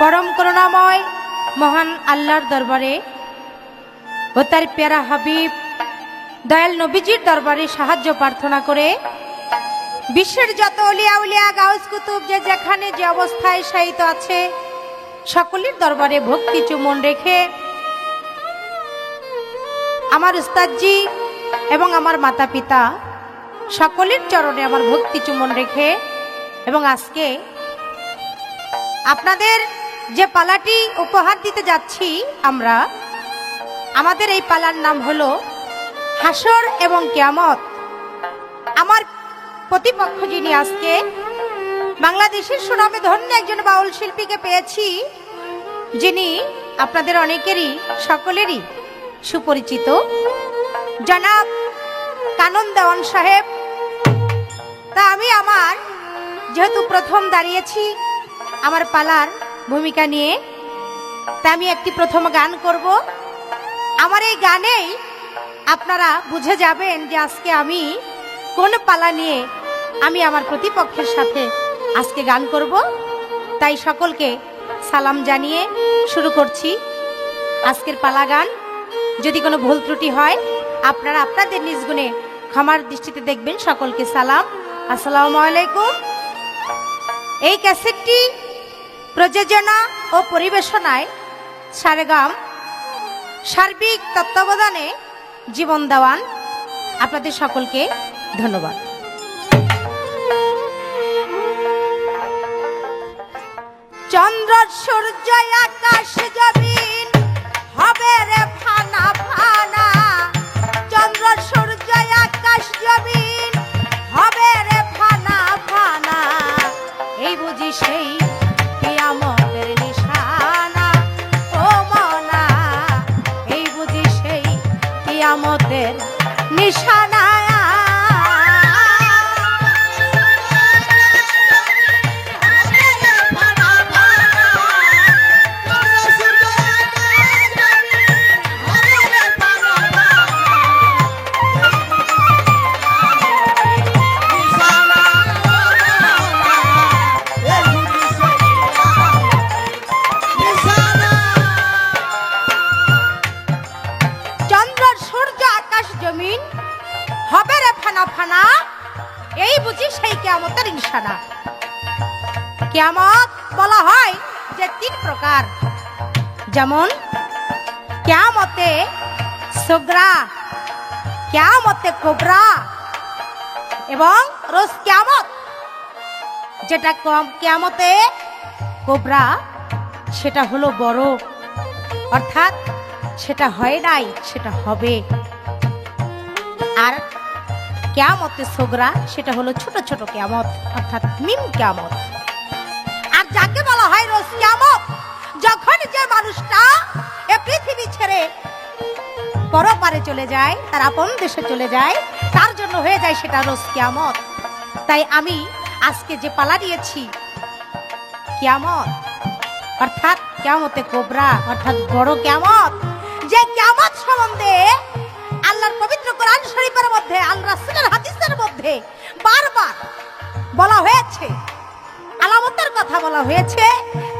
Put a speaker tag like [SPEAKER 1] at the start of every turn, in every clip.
[SPEAKER 1] परम करुणामय महान आल्लाहर दरबारे ও তার প্যারা হাবিব দয়াল নবীজির দরবারে সাহায্য প্রার্থনা করে বিশ্বের যত ওলিয়া উলিয়া গাউস কুতুব যে যেখানে যে অবস্থায় শায়িত আছে সকলের দরবারে ভক্তি চুমন রেখে আমার উস্তাদজি এবং আমার মাতা পিতা সকলের চরণে আমার ভক্তি চুমন রেখে এবং আজকে আপনাদের যে পালাটি উপহার দিতে যাচ্ছি আমরা আমাদের এই পালার নাম হলো হাসর এবং কিয়ামত। আমার প্রতিপক্ষ যিনি আজকে বাংলাদেশের সুনামে ধন্য একজন বাউল শিল্পীকে পেয়েছি যিনি আপনাদের অনেকেরই সকলেরই সুপরিচিত জনাব কানন দেওয়ান সাহেব। তা আমি আমার যেহেতু প্রথম দাঁড়িয়েছি আমার পালার ভূমিকা নিয়ে তা আমি একটি প্রথম গান করব। আমার এই গানেই আপনারা বুঝে যাবেন যে আজকে আমি কোন পালা নিয়ে আমি আমার প্রতিপক্ষের সাথে আজকে গান করব। তাই সকলকে সালাম জানিয়ে শুরু করছি আজকের পালা গান। যদি কোনো ভুল ত্রুটি হয় আপনারা আপনাদের নিজ গুণে ক্ষমার দৃষ্টিতে দেখবেন। সকলকে সালাম, আসসালামু আলাইকুম। এই ক্যাসেটটি প্রযোজনা ও পরিবেশনায় সারেগাম সার্বিক তত্ত্বাবধানে জীবন দেওয়ান। আপনাদের সকলকে ধন্যবাদ। চন্দ্র সূর্য আকাশ জমিন হবে রে ফানা ফানা, চন্দ্র সূর্য আকাশ জমিন হবে রে ফানা ফানা, এই বুঝি সেই কিয়ামতের নিশানা ও মনা, এই বুঝি সেই কিয়ামতের নিশানা। হবে রে ফানা ফানা, এই বুঝি সেই কিয়ামতের নিশানা। কিয়ামত বলা হয় যে তিন প্রকার, যেমন কিয়ামতে সুগরা, কিয়ামতে কুবরা এবং রোজ কিয়ামত। যেটা কিয়ামতে কুবরা সেটা হলো বড়, অর্থাৎ সেটা হয় নাই, সেটা হবে। আর কিয়ামতে সুগরা সেটা হলো ছোট ছোট কিয়ামত, অর্থাৎ মিম কিয়ামত। আর যাকে বলা হয় রোজ কিয়ামত, যখন যে মানুষটা এ পৃথিবী ছেড়ে পরপারে চলে যায়, তার আপন দেশে চলে যায়, তার জন্য হয়ে যায় সেটা রোজ কিয়ামত। তাই আমি আজকে যে পালা দিয়েছি কিয়ামত, অর্থাৎ কিয়ামতে কুবরা, অর্থাৎ বড় কিয়ামত, যে কিয়ামত সম্বন্ধে আল্লাহর পবিত্র কোরআন শরীফের মধ্যে, আল্লাহর রাসূলের হাদিসের মধ্যে বারবার বলা হয়েছে, আলামতের কথা বলা হয়েছে।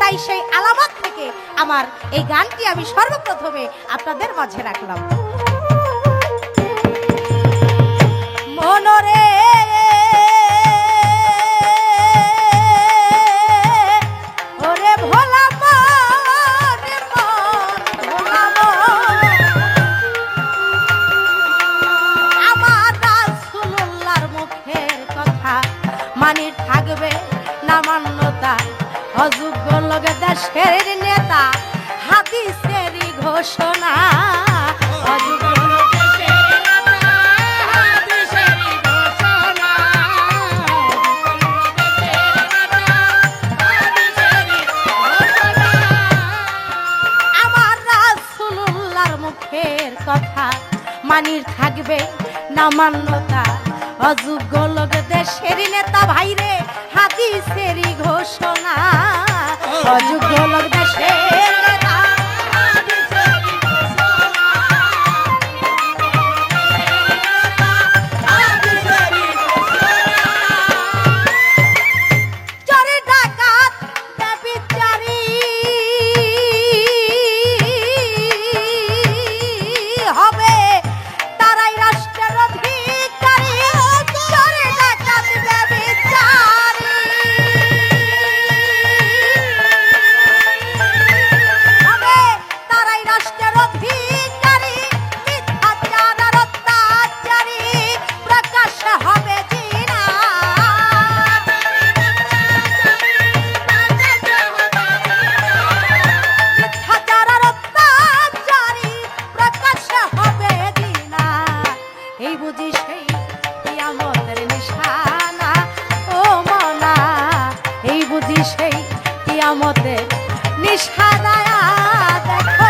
[SPEAKER 1] তাই সেই আলামত থেকে আমার এই গানটি আমি সর্বপ্রথমে আপনাদের মাঝে রাখলাম। মনরে ওরে ভোলা মানির থাকবে না মান্যতা, অযোগ্য লোকে দেশের নেতা, হাদিসেরই ঘোষণা, অযোগ্য আমার রাসূলুল্লাহর মুখের কথা মানির থাকবে না মান্যতা, অযোগ্য লোক দেশের নেতা, ভাইরে হাদিসেরই ঘোষণা, অযোগ্য লোক দেশের নেতা। চোরে ডাকাত ব্যভিচারী কিয়ামতে নিশানায়া দেখো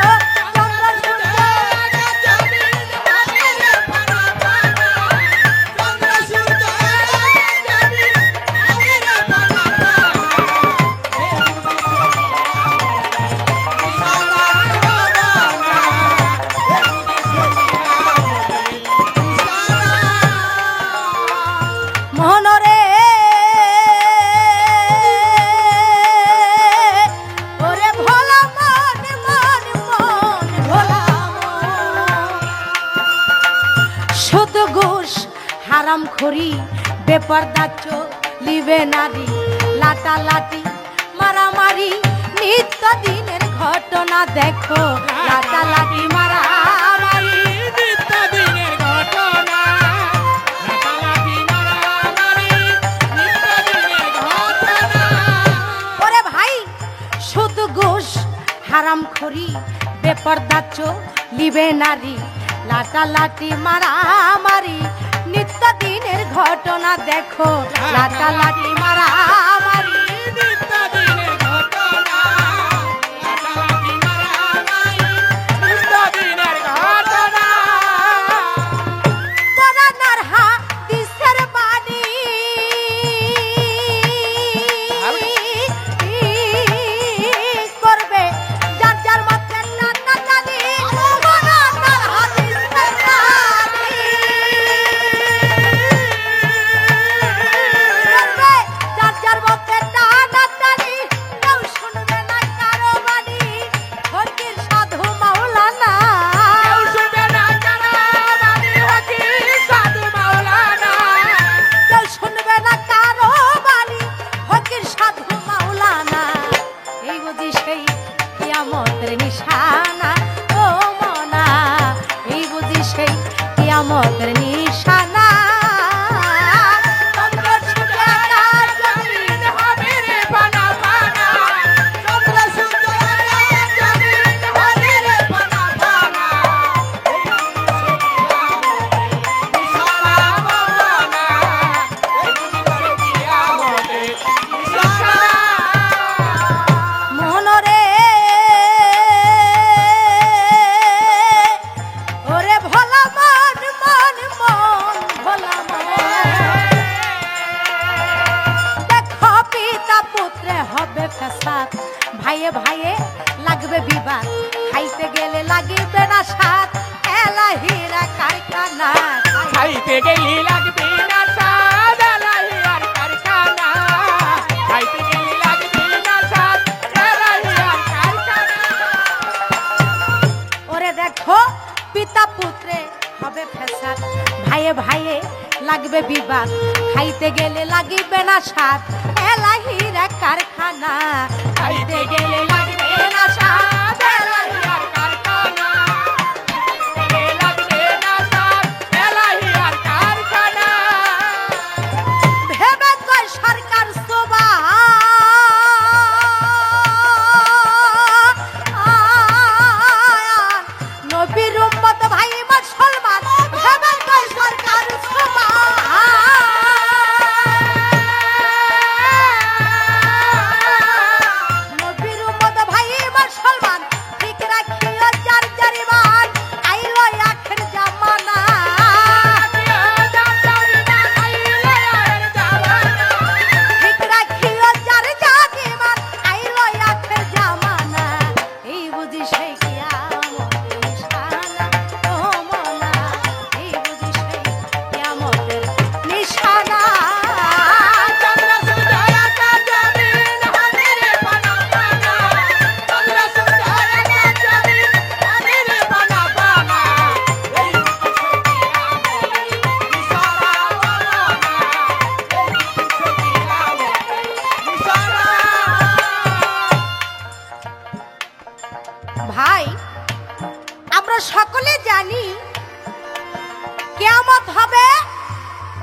[SPEAKER 1] হারাম খড়ি বেপরদা চলিবে নারী লাটালাটি মারামারি নিত্য দিনের ঘটনা দেখো লাটালাটি মারামারি
[SPEAKER 2] নিত্য দিনের ঘটনা লাটালাটি মারামারি নিত্য দিনের ঘটনা
[SPEAKER 1] ওরে ভাই শুধু ঘুষ হারাম খড়ি বেপরদা চলিবে নারী লাটালাটি মারামারি নিত্য দিনের ঘটনা দেখো লাটালাটি মারামারি
[SPEAKER 2] নিত্য দিনের ঘটনা লাটালাটি মারামারি নিত্য দিনের ঘটনা
[SPEAKER 1] কোরআনের হাদিসের বাণী করবে যার যার মতে না জানি কোরআনের হাদিসের বাণী করবে যার যার মতে না জানি কেউ শুনবে না কারো বাণী ফকির সাধু মাওলানা
[SPEAKER 2] কেউ শুনবে না কারো বাণী ফকির সাধু মাওলানা
[SPEAKER 1] কেউ শুনবে না কারো বাণী ফকির সাধু মাওলানা এই বুঝি সেই কিয়ামতের নিশানা ও মনা এই বুঝি সেই কিয়ামতের নিশানা চন্দ্র সূর্য আকাশ জমিন
[SPEAKER 2] হবে রে পানা পানা চন্দ্র সূর্য জমিন হবে রে পানা পানা ইশারা মাওলানা কিয়ামতে ইশারা
[SPEAKER 1] মনরে ওরে ভোলা মন মন মন ভোলা মন দেখো পিতা পুত্রে হবে ফেসাদ ভাইয়ে ভাইয়ে লাগবে বিবাদ খাইতে গেলে লাগিবে না স্বাদ এলাহিরা কারখানা
[SPEAKER 2] খাইতে গেলি লাগবে না স্বাদ এলাহিয়ার কারখানা খাইতে গেলি লাগবে না স্বাদ এলাহিয়ার কারখানা
[SPEAKER 1] ওরে দেখো পিতা পুত্রে হবে ফেসাদ ভাইয়ে ভাইয়ে লাগবে বিবাদ খাইতে গেলে লাগিবে না স্বাদ এলাহিরা কারখানা খাইতে গেলে লাগবে না স্বাদ
[SPEAKER 2] এলাহিয়ার কারখানা খাইতে লাগবে না স্বাদ এলাহিয়ার কারখানা
[SPEAKER 1] ভেবে কয় সরকার সোবা নবীর উম্মত ভাই মুসলমান ভেবে কয় সরকার সোবা নবীর উম্মত ভাই মুসলমান ঠিক রাখিও যার যার ইমান আইলো আখির জামানা ঠিক রাখিও যার যার ইমান আইলো আখির জামানা এই বুঝি সেই কিয়ামতের নিশানা ও মোলা এই বুঝি সেই কিয়ামতের নিশানা
[SPEAKER 2] চন্দ্র সূর্য আকাশ জমিন হবে রে পানা পানা চন্দ্র সূর্য আকাশ জমিন হবে রে পানা পানা এই ইশারা মাওলানা ইশারা
[SPEAKER 1] ভাই আমরা সকলে জানি কিয়ামত হবে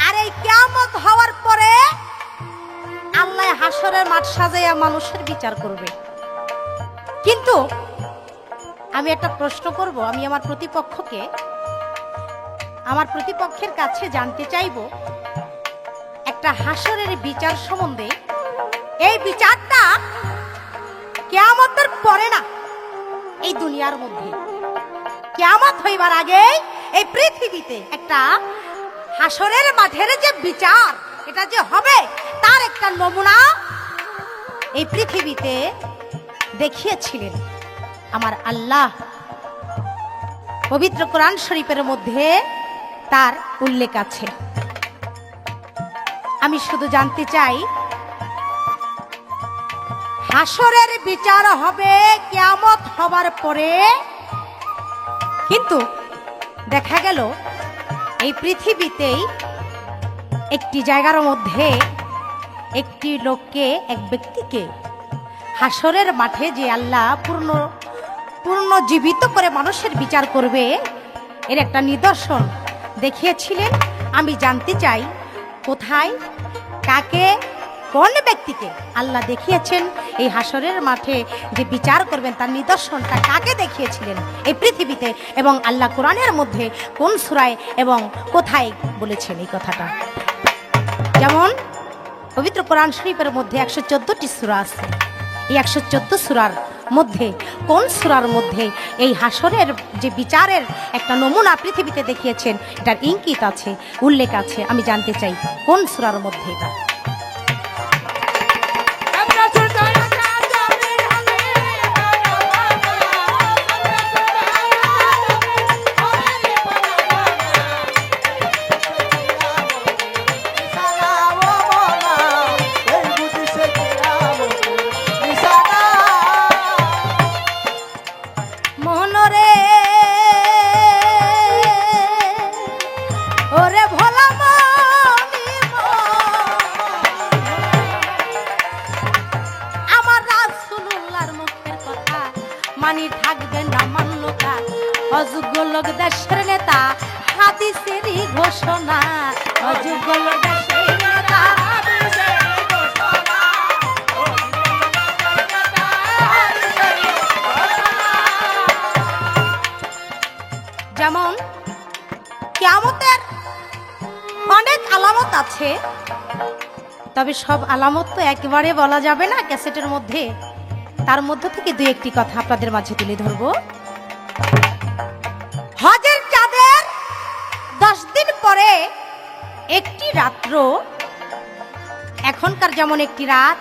[SPEAKER 1] আর এই কিয়ামত হওয়ার পরে আল্লাহ হাসরের মাঠ সাজাইয়া মানুষের বিচার করবে কিন্তু আমি একটা প্রশ্ন করব আমি আমার প্রতিপক্ষের কাছে জানতে চাইব একটা হাসরের বিচার সম্বন্ধে এই বিচারটা কিয়ামতের পরে না, এই দুনিয়ার মধ্যে কিয়ামত হইবার আগে এই পৃথিবীতে একটা হাসরের মাঠের যে বিচার এটা যে হবে তার একটা নমুনা এই পৃথিবীতে দেখিয়েছিলেন আমার আল্লাহ। পবিত্র কোরআন শরীফের মধ্যে তার উল্লেখ আছে। আমি শুধু জানতে চাই, হাসরের বিচার হবে কিয়ামত হবার পরে, কিন্তু দেখা গেল এই পৃথিবীতেই একটি জায়গার মধ্যে একটি লোককে, এক ব্যক্তিকে হাসরের মাঠে যে আল্লাহ পূর্ণ জীবিত করে মানুষের বিচার করবে এর একটা নিদর্শন দেখিয়েছিলেন। আমি জানতে চাই কোথায়, কাকে, কোন ব্যক্তিকে আল্লাহ দেখিয়েছেন এই হাসরের মাঠে যে বিচার করবেন তার নিদর্শনটা কাকে দেখিয়েছিলেন এই পৃথিবীতে, এবং আল্লাহ কোরআনের মধ্যে কোন সূরায় এবং কোথায় বলেছেন এই কথাটা। যেমন পবিত্র কোরআন শরীফের মধ্যে 114টি সূরা আছে। এই 114 সূরার মধ্যে কোন সূরার মধ্যে এই হাসরের যে বিচারের একটা নমুনা পৃথিবীতে দেখিয়েছেন এটার ইঙ্গিত আছে, উল্লেখ আছে। আমি জানতে চাই কোন সূরার মধ্যে এটা। মনরে ওরে ভোলা মনি আমার রাসূলুল্লাহর মুখের কথা মানি থাকবে না মান্যতা, অযোগ্য লোক দেশের নেতা হাদিসেরই ঘোষণা, অযোগ্য লোক দেশের নেতা যেমন কিয়ামতের অনেক আলামত আছে, তবে সব আলামত তো একেবারে বলা যাবে না ক্যাসেটের মধ্যে। তার মধ্য থেকে দুই একটি কথা আপনাদের মাঝে তুলে ধরব। হজের চাঁদের 10 দিন পরে একটি রাত্র, এখনকার যেমন একটি রাত,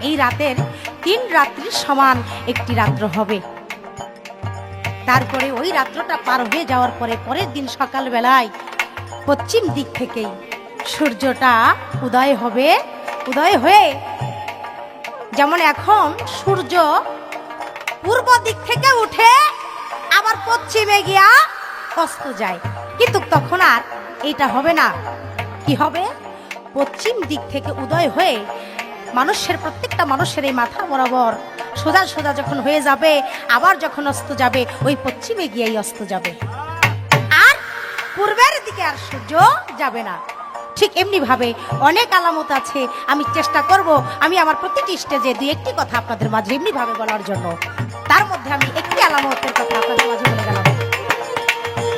[SPEAKER 1] এই রাতের 3 রাত্রির সমান একটি রাত্র হবে। তারপরে ওই রাত্রটা পার হয়ে যাওয়ার পরে পরের দিন সকালবেলায় পশ্চিম দিক থেকেই সূর্যটা উদয় হবে। উদয় হয়ে যেমন এখন সূর্য পূর্ব দিক থেকে উঠে আবার পশ্চিমে গিয়া অস্ত যায়, কিন্তু তখন আর এটা হবে না। কি হবে? পশ্চিম দিক থেকে উদয় হয়ে মানুষের, প্রত্যেকটা মানুষের এই মাথা বরাবর সোজা সোজা যখন হয়ে যাবে, আবার যখন অস্ত যাবে ওই পশ্চিমে গিয়েই অস্ত যাবে, আর পূর্বের দিকে আর সূর্য যাবে না। ঠিক এমনি ভাবে অনেক আলামত আছে। আমি চেষ্টা করব আমি আমার প্রতিটি স্টেজে দুই একটি কথা আপনাদের মাঝে এমনি ভাবে বলার জন্য। তার মধ্যে আমি একটি আলামতের কথা আপনাদের মাঝে বলে গেলাম।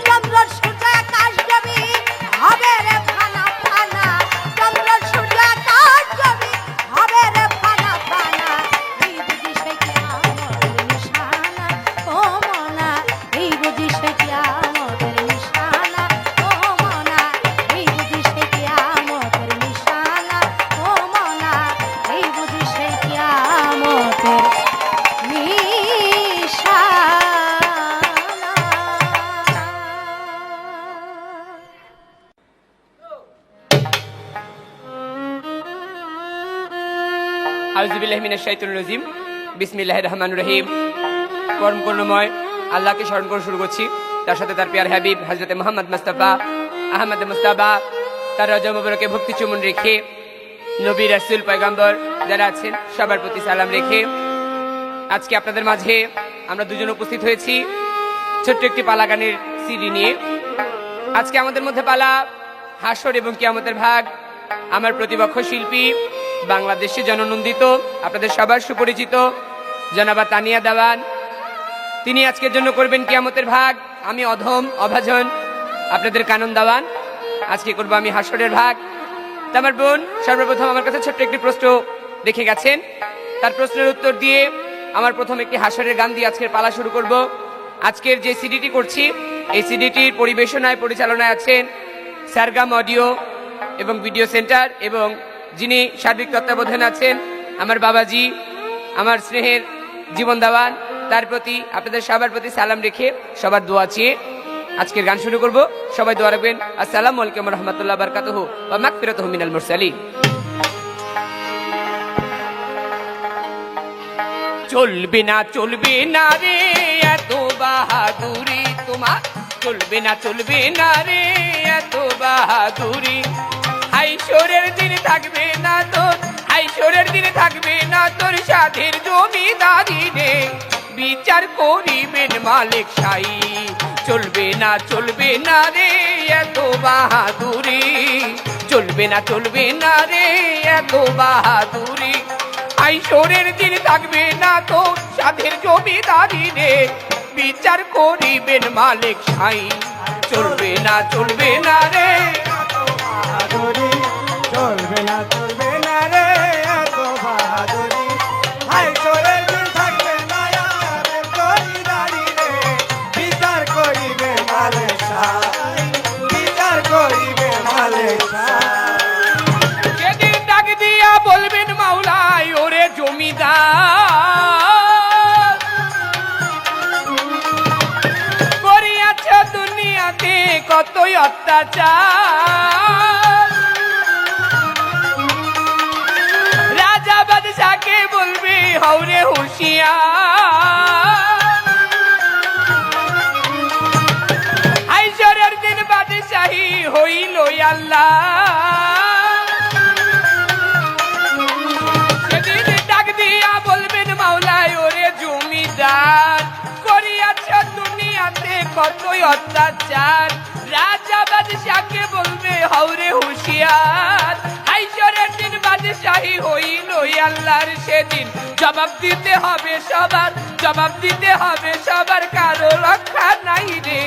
[SPEAKER 1] চন্দ্র সূর্য আকাশ জমি হবে রে ফানা ফানা, চন্দ্র সূর্য আকাশ জমি হবে রে ফানা ফানা, এই বুঝি সে কিয়ামতের নিশানা, ও মনা এই বুঝি সে কিয়ামতের নিশানা, ও মনা এই বুঝি সে কিয়ামতের নিশানা, ও মনা এই বুঝি সে কিয়ামতের
[SPEAKER 3] আউযুবিল্লাহি মিনাশ শাইতানির রাজিম। বিসমিল্লাহির রহমানির রহিম। পরম করুণাময় আল্লাহকে স্মরণ করে শুরু করছি, তার সাথে তার প্রিয় হাবিব হযরত মুহাম্মদ মুস্তাফা আহমদ মুস্তাফা তার রওজা মুবারকে ভক্তি চুমন রেখে, নবী রাসূল পয়গম্বর যারা আছেন সবার প্রতি সালাম রেখে আজকে আপনাদের মাঝে আমরা দুজন উপস্থিত হয়েছি ছোট্ট একটি পালা গানের সিডি নিয়ে। আজকে আমাদের মধ্যে পালা হাসর এবং কিয়ামতের ভাগ। আমার প্রতিপক্ষ শিল্পী বাংলাদেশে জননন্দিত, আপনাদের সবার সুপরিচিত জনাবা তানিয়া দেওয়ান, তিনি আজকের জন্য করবেন কিয়ামতের ভাগ। আমি অধম অভাজন আপনাদের কানন দেওয়ান, আজকে করব আমি হাসরের ভাগ। আমার বোন সর্বপ্রথম আমার কাছে ছোট্ট একটি প্রশ্ন রেখে গেছেন, তার প্রশ্নের উত্তর দিয়ে আমার প্রথম একটি হাসরের গান দিয়ে আজকের পালা শুরু করব। আজকের যে সিডিটি করছি এই সিডিটির পরিবেশনায় পরিচালনায় আছেন সারগাম অডিও এবং ভিডিও সেন্টার, এবং যিনি সার্বিক তত্ত্বাবধানে আছেন আমার বাবাজি, আমার স্নেহের জীবন দাওয়ান, তার প্রতি আপনাদের সবার প্রতি সালাম রেখে সবার দোয়া চেয়ে আজকের গান শুরু করব। সবাই দোয়া রাখবেন। আসসালামু আলাইকুম ওয়া রাহমাতুল্লাহি ওয়া বারাকাতুহু ওয়া মাগফিরাতুহু মিনাল মুরসালিন। চলবে না রে এত বাহাদুরি তোমার, চলবে না রে এত বাহাদুরি। হাইশোরের দিন থাকবে না তোর, হাইশোরের দিন থাকবে না তোর সাধের জমিদারি রে, বিচার করিবেন মালিক শাহী। চলবে না রে এত বাহাদুরি, চলবে না রে এত বাহাদুরি। হাইশোরের দিন থাকবে না তো সাধের জমিদারি রে, বিচার করিবেন মালিক শাহী। চলবে না রে
[SPEAKER 2] বাহাদুরি, চলবে না রে এত বাহাদুরি। হাইশোরের দিন থাকবে না আমাদের জমিদারি রে, বিচার করিবে মালিক শাহী, বিচার করিবে মালিক শাহী।
[SPEAKER 3] সেদিন ডাক দিয়া বলবেন মাওলাই ওরে জমিদার, করিয়াছ দুনিয়াতে কতই অত্যাচার। রাজা বাদশাকে বলবে হৌরে হুঁশিয়ার, হাইশরের দিন বাদশাহী হইল আল্লাহ। সেদিন ডাক দিয়া বলবেন মাওলাই ওরে জমিদার, করিয়াছ দুনিয়াতে কতই অত্যাচার। রাজা বাদশাকে বলবে হৌরে হুঁশিয়ার, হাইশরের দিন বাদশাহী হইল আল্লাহর। সেদিন জবাব দিতে হবে সবার, জবাব দিতে হবে সবার, কারো রক্ষা নাই রে,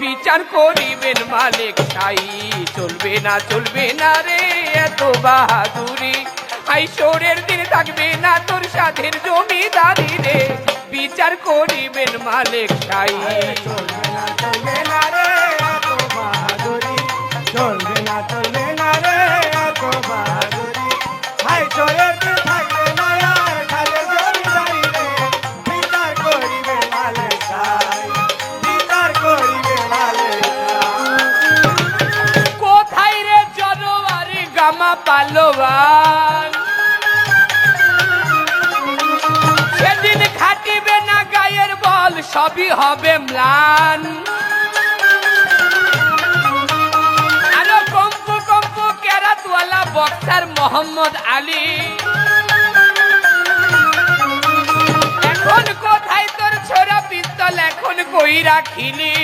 [SPEAKER 3] বিচার করিবেন মালিক শাহী। চলবে না রে এত বাহাদুরি, হাইশোরের দিন থাকবে না তোর সাধের জমিদারি রে, বিচার করিবেন মালিক শাহী।
[SPEAKER 2] চলবে না রে এত বাহাদুরি, চলবে না রে এত বাহাদুরি। হাইশোরের দিন থাকবে না সাধের জমিদারি রে, বিচার করিবে মালিক শাহী, বিচার করিবে মালিক শাহী।
[SPEAKER 3] কোথায় রে জনোয়ার গামা পালোয়ান, সেদিন খাটিবে না গায়ের বল, সবই হবে ম্লান। আরো কম্পু কেরাতওয়ালা বক্সার মোহাম্মদ আলী, এখন কোথায় তোর ছোড়া পিস্তল, এখন কই রাখিলি।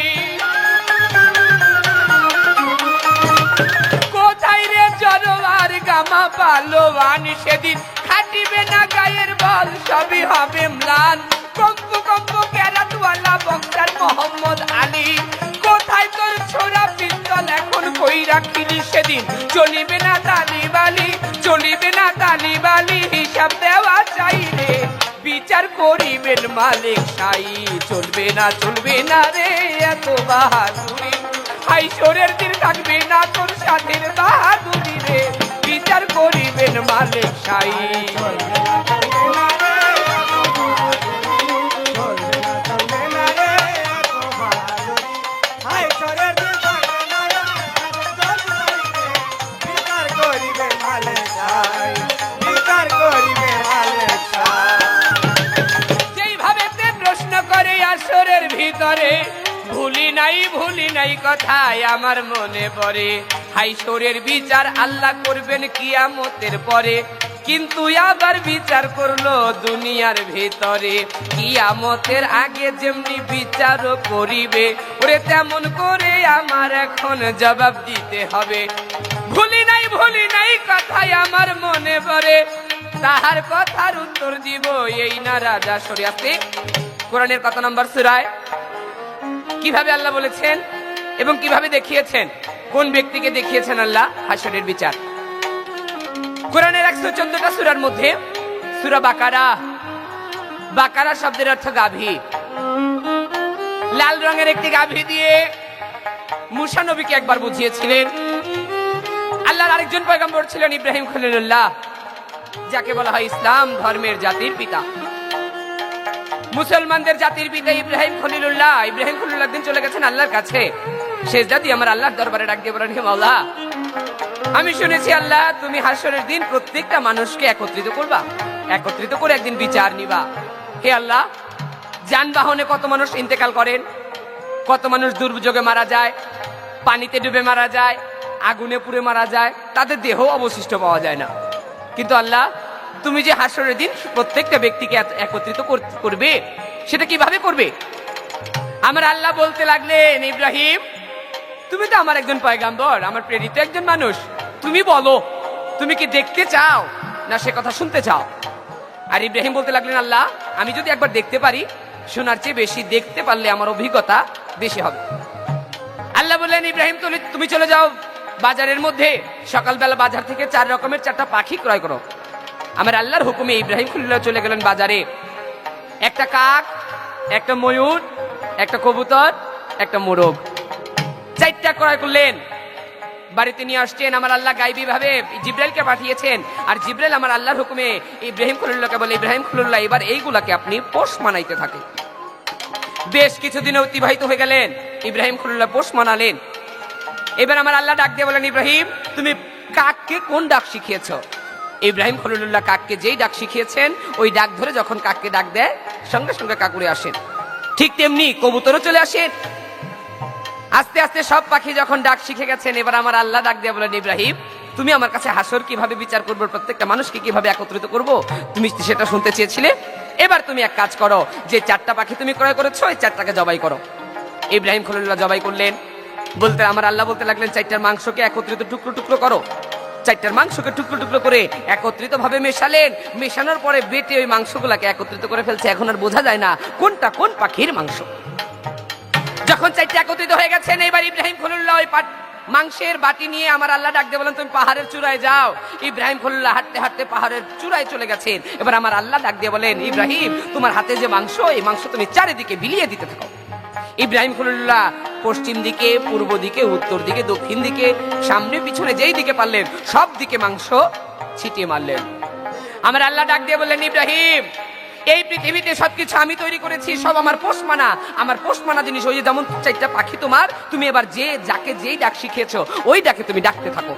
[SPEAKER 3] কোথায় রে জনোয়ার গামা পালোয়ান, সেদিন খাটিবে না গায়ের বল, সবই হবে ম্লান। কম্পু কেরাতওয়ালা বক্সার মোহাম্মদ আলী, কোথায় তোর ছোড়া পিস্তল, এখন কই রাখিলি। সেদিন চলিবে না তালিবালি, চলিবে না তালিবালি, হিসাব দেওয়া চাই রে, বিচার করিবেন মালিক শাহী। চলবে না রে এত বাহাদুরি, হাইশোরের দিন থাকবে না তোর সাথের বাহাদুরি রে, বিচার করিবেন মালিক শাহী। যেইভাবে তে প্রশ্ন করে আসরের ভিতরে, ভুলি নাই কথায় আমার মনে পড়ে। হাইশরের বিচার আল্লাহ করবেন কিয়ামতের পরে, কিন্তু আবার বিচার করলো দুনিয়ার ভিতরে। কিয়ামতের আগে যেমনি বিচারও করিবে, ওরে তেমন করে আমার এখন জবাব দিতে হবে। ভুলি নাই কথায় আমার মনে পড়ে, তাহার কথার উত্তর দিব এই না রাজা শরিয়াতে। কোরআনের কত নম্বর সূরায় কিভাবে আল্লাহ বলেছেন এবং কিভাবে দেখিয়েছেন, কোন ব্যক্তিকে দেখিয়েছেন আল্লাহ হাসরের বিচার। কোরআনের 114টা সূরার মধ্যে সূরা বাকারা বাকারা শব্দের অর্থ গাভী। লাল রঙের একটি গাভী দিয়ে মুসা নবীকে একবার বুঝিয়েছিলেন। আল্লাহর আরেকজন পয়গম্বর ছিলেন ইব্রাহিম খলিলুল্লাহ, যাকে বলা হয় ইসলাম ধর্মের জাতির পিতা, মুসলমানদের জাতির পিতা ইব্রাহিম খলিলুল্লাহ। ইব্রাহিম খলিলুল্লাহ একদিন চলে গেছেন আল্লাহর কাছে, সেজদা দিয়ে আমার আল্লাহর দরবারে ডাক দিয়ে বলেন, হে মাওলা, আমি শুনেছি আল্লাহ তুমি হাসরের দিন প্রত্যেকটা মানুষকে একত্রিত করবা, একত্রিত করে একদিন বিচার নিবা। হে আল্লাহ, যানবাহনে কত মানুষ ইন্তেকাল করেন, কত মানুষ দুর্যোগে মারা যায়, পানিতে ডুবে মারা যায়, আগুনে পুড়ে মারা যায়, তাদের দেহ অবশিষ্ট পাওয়া যায় না। কিন্তু আল্লাহ, তুমি যে হাসরের দিন প্রত্যেকটা ব্যক্তিকে একত্রিত করবে, সেটা কিভাবে করবে? আমার আল্লাহ বলতে লাগলেন, ইব্রাহিম, তুমি তো আমার একজন পয়গাম্বর, আমার প্রেরিত একজন মানুষ, তুমি বলো তুমি কি দেখতে চাও না সে কথা শুনতে চাও? আর ইব্রাহিম বলতে লাগলেন, আল্লাহ, আমি যদি একবার দেখতে পারি, শোনার চেয়ে বেশি দেখতে পারলে আমার অভিজ্ঞতা বেশি হবে। আল্লাহ বললেন, ইব্রাহিম তুমি চলে যাও বাজারের মধ্যে, সকালবেলা বাজার থেকে 4 রকমের 4টা পাখি ক্রয় করো। আমার আল্লাহর হুকুমে ইব্রাহিম খলিলুল্লাহ চলে গেলেন বাজারে। একটা কাক, একটা ময়ূর, একটা কবুতর, একটা মোরগ, 4টা ক্রয় করলেন। বাড়িতে নিয়ে আসছেন। আমার আল্লাহ গায়বী ভাবে জিব্রাইলকে পাঠিয়েছেন, আর জিব্রাইল আমার আল্লাহর হুকুমে ইব্রাহিম খলিলুল্লাহকে বলে, ইব্রাহিম খলিলুল্লাহ, এবার এইগুলাকে আপনি পোষ মানাইতে থাকে। বেশ কিছুদিন অতিবাহিত হয়ে গেলেন, ইব্রাহিম খলিলুল্লাহ পোষ মানালেন। এবার আমার আল্লাহ ডাক দিয়ে বলেন, ইব্রাহিম, তুমি কাককে কোন ডাক শিখিয়েছ? ইব্রাহিম খলিলুল্লাহ কাককে যেই ডাক শিখিয়েছেন, ওই ডাক ধরে যখন কাককে ডাক দেয়, সঙ্গে সঙ্গে কাক উড়ে আসেন। ঠিক তেমনি কবুতরও চলে আসেন। আস্তে আস্তে সব পাখি যখন ডাক শিখে গেছেন, এবার আমার আল্লাহ ডাক দিয়ে বলেন, ইব্রাহিম, তুমি আমার কাছে হাসর কিভাবে বিচার করবো, প্রত্যেকটা মানুষকে কিভাবে একত্রিত করব, তুমি সেটা শুনতে চেয়েছিলে। এবার তুমি এক কাজ করো, যে 4টা পাখি তুমি ক্রয় করেছো, ওই 4টাকে জবাই করো। ইব্রাহিম খলিলুল্লাহ জবাই করলেন। বলতে আমার আল্লাহ বলতে লাগলেন, 4টার মাংসকে একত্রিত টুকরো টুকরো করো। 4টার মাংসকে টুকরো টুকরো করে একত্রিত ভাবে মেশালেন। মেশানোর পরে বেটে ওই মাংসগুলাকে একত্রিত করে ফেলছে। এখন আর বোঝা যায় না কোনটা কোন পাখির মাংস। যখন 4টা একত্রিত হয়ে গেছেন, এবার ইব্রাহিম খলিলুল্লাহ ওই মাংসের বাটি নিয়ে আমার আল্লাহ ডাক দিয়ে বলেন, তুমি পাহাড়ের চূড়ায় যাও। ইব্রাহিম খলিলুল্লাহ হাঁটতে হাঁটতে পাহাড়ের চূড়ায় চলে গেছেন। এবার আমার আল্লাহ ডাক দিয়ে বলেন, ইব্রাহিম, তোমার হাতে যে মাংস, এই মাংস তুমি চারিদিকে বিলিয়ে দিতে থাকো। ইব্রাহিম খলিলুল্লাহ পশ্চিম দিকে, পূর্ব দিকে, উত্তর দিকে, দক্ষিণ দিকে, সামনে পিছনে যেই দিকে পারলেন সব দিকে মাংস ছিটিয়ে মারলেন। আমার আল্লাহ ডাক দিয়ে বললেন, ইব্রাহিম, এই পৃথিবীতে সবকিছু আমি তৈরি করেছি, সব আমার পোষ মানা, আমার পোষ মানা জিনিস। ওই যেমন 4টা পাখি তোমার, তুমি এবার যাকে যেই ডাক শিখিয়েছো, ওই ডাকে তুমি ডাকতে থাকো।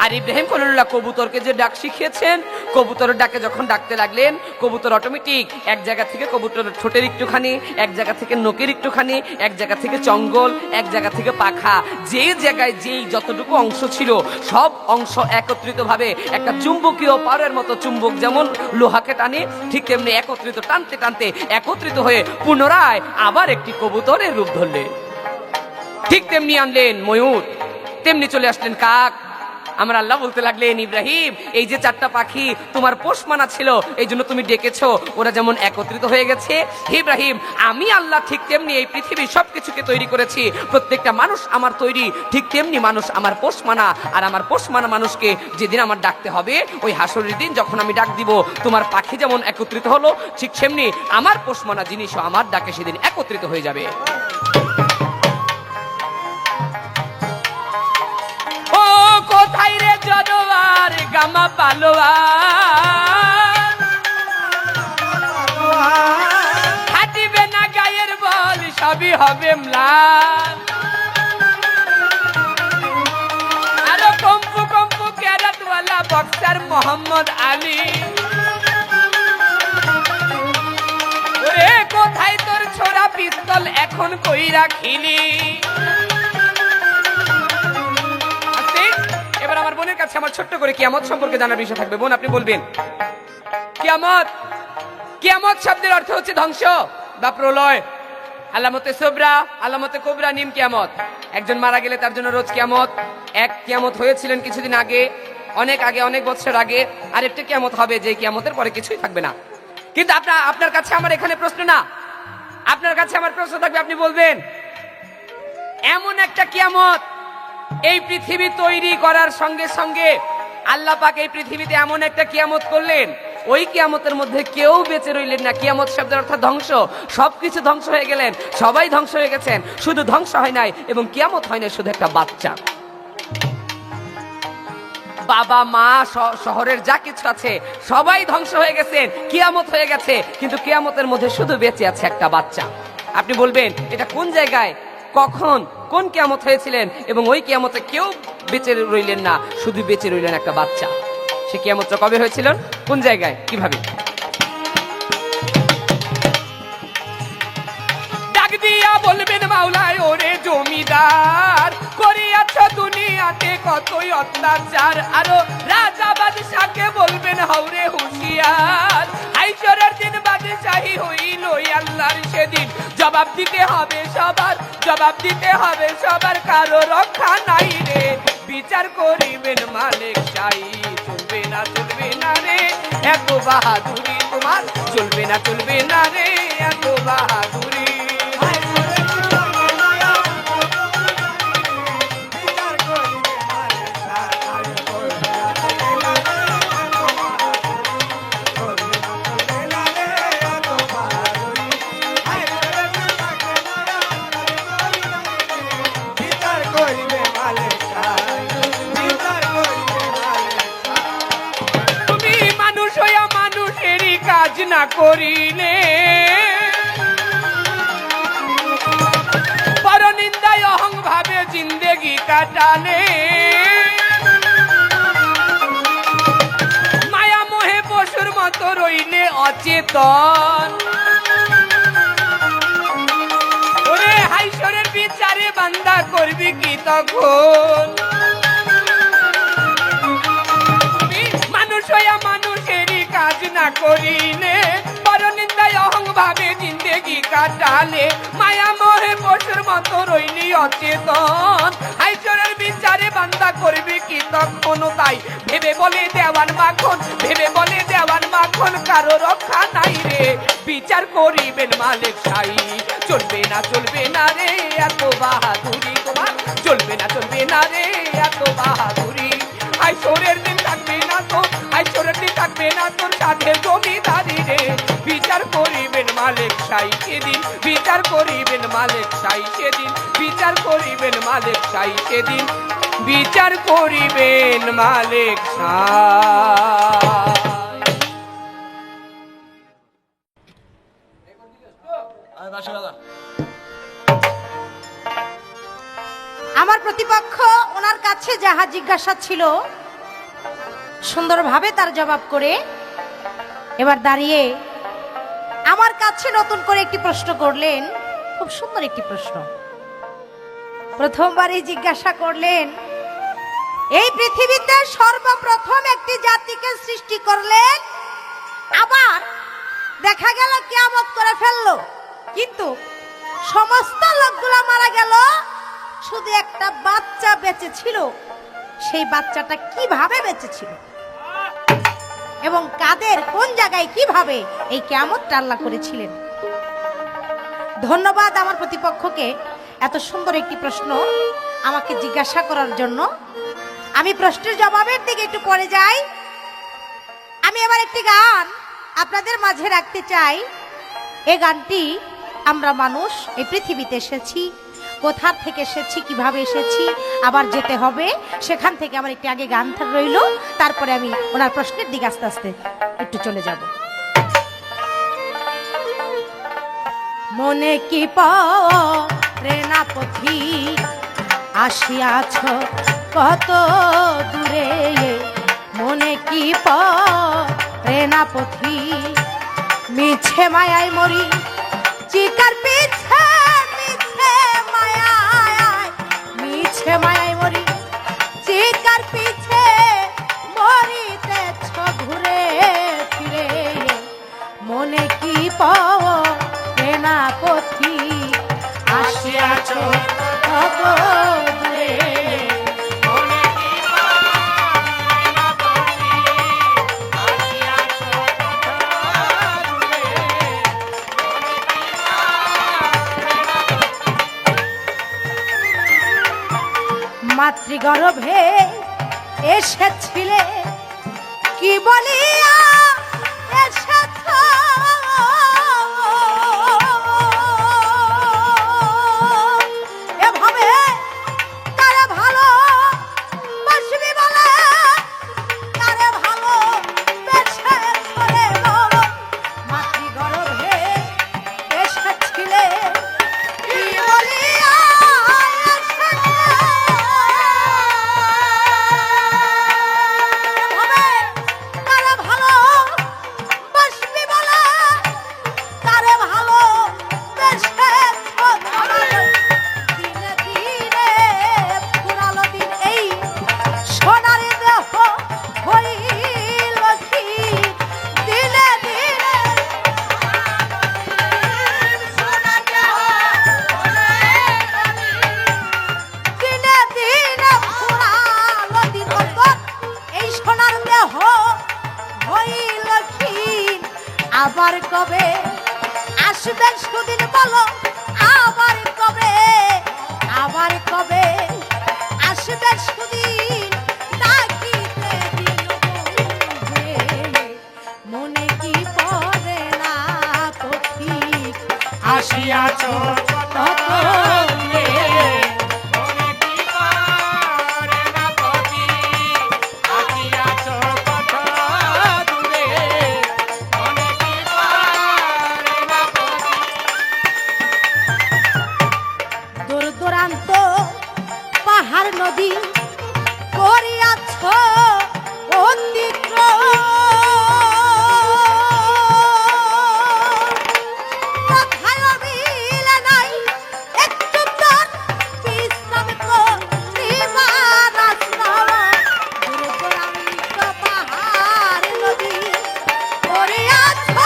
[SPEAKER 3] আর ইব্রাহিম খলিলুল্লাহ কবুতরকে যে ডাক শিখিয়েছেন, কবুতরের ডাকে যখন ডাকতে লাগলেন, কবুতর অটোমেটিক এক জায়গা থেকে কবুতরের ঠোঁটের একটুখানি, এক জায়গা থেকে নোকের একটুখানি, এক জায়গা থেকে চঙ্গল, এক জায়গা থেকে পাখা, যে জায়গায় যেই যতটুকু অংশ ছিল, সব অংশ একত্রিত ভাবে একটা চুম্বকীয় পারের মতো, চুম্বক যেমন লোহাকে টানে, ঠিক তেমনি একত্রিত টানতে টানতে একত্রিত হয়ে পুনরায় আবার একটি কবুতরের রূপ ধরলেন। ঠিক তেমনি আনলেন ময়ূর, তেমনি চলে আসলেন কাক। আমার আল্লাহ বলতে লাগলেন, ইব্রাহিম, এই যে 4টা পাখি তোমার পোষ মানা ছিল, এই জন্য তুমি ডেকেছো, ওরা যেমন একত্রিত হয়ে গেছে। হে ইব্রাহিম, আমি আল্লাহ ঠিক তেমনি এই পৃথিবীর সবকিছুকে তৈরি করেছি, প্রত্যেকটা মানুষ আমার তৈরি, ঠিক তেমনি মানুষ আমার পোষ মানা। আর আমার পোষ মানা মানুষকে যেদিন আমার ডাকতে হবে, ওই হাসরের দিন যখন আমি ডাক দিব, তোমার পাখি যেমন একত্রিত হলো, ঠিক সেমনি আমার পোষ মানা জিনিসও আমার ডাকে সেদিন একত্রিত হয়ে যাবে। কোথায় রে জনোয়ার গামা পালোয়ার, হাঁটিবে না গায়ের বল, সবই হবে ম্লান। আরো কম্পু কম্পু ক্যারাতওয়ালা বক্সার মোহাম্মদ আলী, ওরে কোথায় তোর ছোড়া পিস্তল, এখন কই রাখিলি? এবার আমার বোনের কাছে আমার ছোট্ট করে কিয়ামত সম্পর্কে জানার বিষয় থাকবে। বোন, আপনি বলবেন কিয়ামত। কিয়ামত শব্দের অর্থ হচ্ছে ধ্বংস বা প্রলয়। আলামতে সুবরা, আলামতে কুবরা, নিম কিয়ামত। একজন মারা গেলে তার জন্য রোজ কিয়ামত। এক কিয়ামত হয়েছিলেন কিছুদিন আগে, অনেক আগে, অনেক বছর আগে। আরেকটা কিয়ামত হবে, যে কিয়ামতের পরে কিছুই থাকবে না। কিন্তু আপনার কাছে আমার এখানে প্রশ্ন না, আপনার কাছে আমার প্রশ্ন থাকবে, আপনি বলবেন এমন একটা কিয়ামত, এই পৃথিবী তৈরি করার সঙ্গে সঙ্গে আল্লাহ পাক এই পৃথিবীতে এমন একটা কিয়ামত করলেন, ওই কিয়ামতের মধ্যে কেউ বেঁচে রইলেন না। কিয়ামত শব্দের অর্থ ধ্বংস, সবকিছু ধ্বংস হয়ে গেলেন, সবাই ধ্বংস হয়ে গেছেন, শুধু ধ্বংস হয় নাই এবং কিয়ামত হয় নাই, শুধু একটা বাচ্চা। বাবা মা শহরের যা কিছু আছে সবাই ধ্বংস হয়ে গেছেন, কিয়ামত হয়ে গেছে, কিন্তু কিয়ামতের মধ্যে শুধু বেঁচে আছে একটা বাচ্চা। আপনি বলবেন এটা কোন জায়গায়, কখন, কোন কিয়ামত হয়েছিলেন? এবং ওই কিয়ামতে কেউ বেঁচে রইলেন না, শুধু বেঁচে রইলেন একটা বাচ্চা। সে কিয়ামতটা কবে হয়েছিল, কোন জায়গায়, কিভাবে? ডাক দিয়া বলবেন মাওলায় ওরে জমিদার, করিয়াছ দুনিয়াতে কতই অত্যাচার। আরো রাজা বাদশাকে বলবেন হাওরে হুঁশিয়ার, হাইশরের দিন বাদশাহী হইল আল্লাহর সেদিন। জবাব দিতে হবে সবার, জবাব দিতে হবে সবার, কারো রক্ষা নাই রে। বিচার করিবেন মালিক শাহী, চলবে না চলবে না রে এত বাহাদুরি তোমার, চলবে না চলবে না রে এত বাহাদুরি। কাজ না করিলে পরনিন্দায় অহং ভাবে জিন্দেগি কাটালে, মায়া মোহে পশুর মতো রইলে অচেতন। ওরে হাইশরের বিচারে বান্দা করবি কি তখন? মানুষ হইয়া মানুষেরই কাজ না করিলে পরনিন্দায় অহং ভাবে জিন্দেগি কাটালে, মায়া মোহে পশুর মতো রইলি অচেতন। হাইশরের বিচারে বান্দা করবি কি তখন? তাই ভেবে বলে দেওয়ান মাখন, ভেবে বলে দেওয়ান মাখন, কারো রক্ষা নাই রে। বিচার করিবেন মালিক শাহী, চলবে না চলবে না রে এত বাহাদুরি তোমার, চলবে না চলবে না রে এত বাহাদুরি। হাইশরের দিন থাকবে না তো, হাইশরের দিন থাকবে না তোর সাথে জমিদারি রে। বিচার করিবেন মালিক শাহী সেদিন, বিচার করিবেন মালিক শাহী সেদিন, বিচার করিবেন মালিক শাহী সেদিন, বিচার করিবেন মালিক শাহী।
[SPEAKER 1] আমার প্রতিপক্ষ ওনার কাছে যাহা জিজ্ঞাসা ছিল সুন্দরভাবে তার জবাব করে এবার দাঁড়িয়ে আমার কাছে নতুন করে একটি প্রশ্ন করলেন, খুব সুন্দর একটি প্রশ্ন। প্রথমবারই জিজ্ঞাসা করলেন, এই পৃথিবীতে সর্বপ্রথম একটি জাতিকে সৃষ্টি করলেন, আবার দেখা গেল কিয়ামত করে ফেললো, কিন্তু সমস্ত লোকগুলা মারা গেল, শুধু একটা বাচ্চা বেঁচে ছিল। সেই বাচ্চাটা কিভাবে বেঁচে ছিল এবং কাদের কোন জায়গায় কিভাবে এই কিয়ামতটা আল্লাহ করেছিলেন? ধন্যবাদ আমার প্রতিপক্ষকে এত সুন্দর একটি প্রশ্ন আমাকে জিজ্ঞাসা করার জন্য। আমি প্রশ্নের জবাবের দিকে একটু পরে যাই। আমি এবার একটি গান আপনাদের মাঝে রাখতে চাই। এই গানটি আমরা মানুষ এই পৃথিবীতে এসেছি, কোথা থেকে এসেছি, কিভাবে এসেছি, আবার যেতে হবে, সেখান থেকে আমার একটি আগে গান রইল, তারপরে আমি ওনার প্রশ্নের দিকে আস্তে আস্তে একটু চলে যাব। মনে কি প্রেরণা পথি আসিয়াছ কত দূরে, মনে কি প্রেরণা পথি মিছে মায়ায় মরি, চিকার পিছে মিছে মায়ায় মরি, চিকার পিছে মরিতেছ ঘুরে ফিরে, মনে কি প্রেরণা পথি আসিয়াছ কত দূরে, মাতৃগর্ভে এসেছিলে কি বলিয়া আবার কবে আসবে সুদিন বলো, আবার কবে, আবার কবে আসবে সুদিন, ডাকিতে দিন বুঝে, মনে কি পড়ে না পথিক
[SPEAKER 2] আসিয়াছ
[SPEAKER 1] কত
[SPEAKER 2] দূরে, মনে কি করে না পথি, আসিয়াছ কত দূরে, মনে কি করে না পথি।
[SPEAKER 1] দূর দূরান্ত পাহাড় নদী করিয়াছ অতিক্রম, কোথায় মিলে নাই একটু তোর বিশ্রাম করিবার আশ্রয়। দূর দূরান্ত পাহাড় নদী করিয়াছ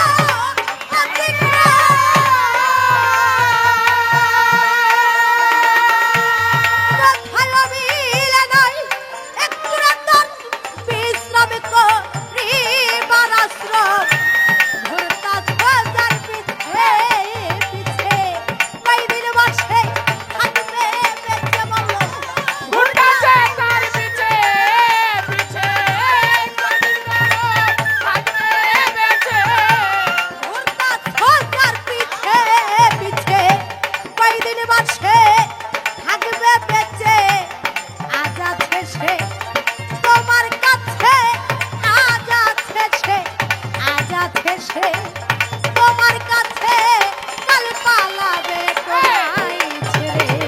[SPEAKER 1] অতিক্রম, কোথায় মিলে নাই একটু তোর বিশ্রাম করিবার আশ্রয়। ঘুরতাছ বাজার পিছে পিছে, কয়দিন বসে থাকবে বেঁচে বলো।
[SPEAKER 2] ঘুরতাছে তার পিছে পিছে, কদিন থাকবে বেঁচে।
[SPEAKER 1] ঘুরতাছ বাজার পিছে পিছে, কয়দিন বসে থাকবে বেঁচে। আজ আছে সে তোমার কাছে, আজ আছে সে, আজ আছে সে তোমার কাছে, কাল পালাবে তোমায় ছেড়ে,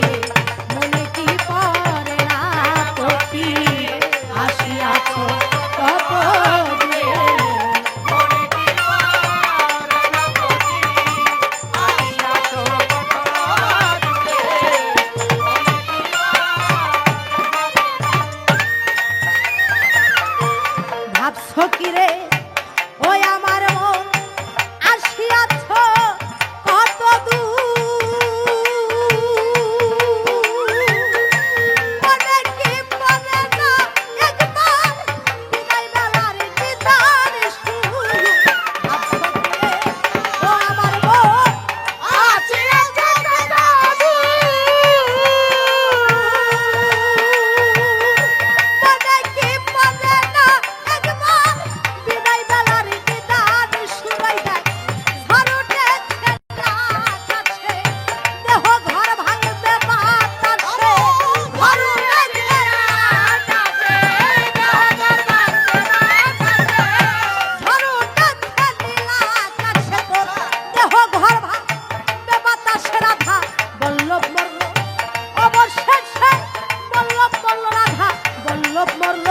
[SPEAKER 1] মনে কি পড়ে না পথি, আসিয়াছ কত দূরে।
[SPEAKER 2] মনে কি করে না পথি, আসিয়াছ কত দূরে,
[SPEAKER 1] ভাবছ কি রে ওই আমার মন, আসিয়াছ কত দূর, মনে কি পড়ে না একবার বিদায় বেলার নিদান সুর। ভাবছ কি রে ও আমার মন,
[SPEAKER 2] আসিয়াছ কত
[SPEAKER 1] মনে কি পড়ে না একবার বিদায় বেলার নিদান সুরাই দেয়। ঝড় উঠেছে আকাশে, দেহ ঘর ভাঙবে বাতাসে। ঝড় উঠেছে
[SPEAKER 2] আকাশে, দেহঘর ভাঙবে বাতাসে।
[SPEAKER 1] ঝড় উঠেছে নীল আকাশে, তোর দেহ ঘর ভাঙবে বাতাসে। রাধা বল্লভ মরল অবশেষে, বল্লভ মরল রাধা বল্লভ মরল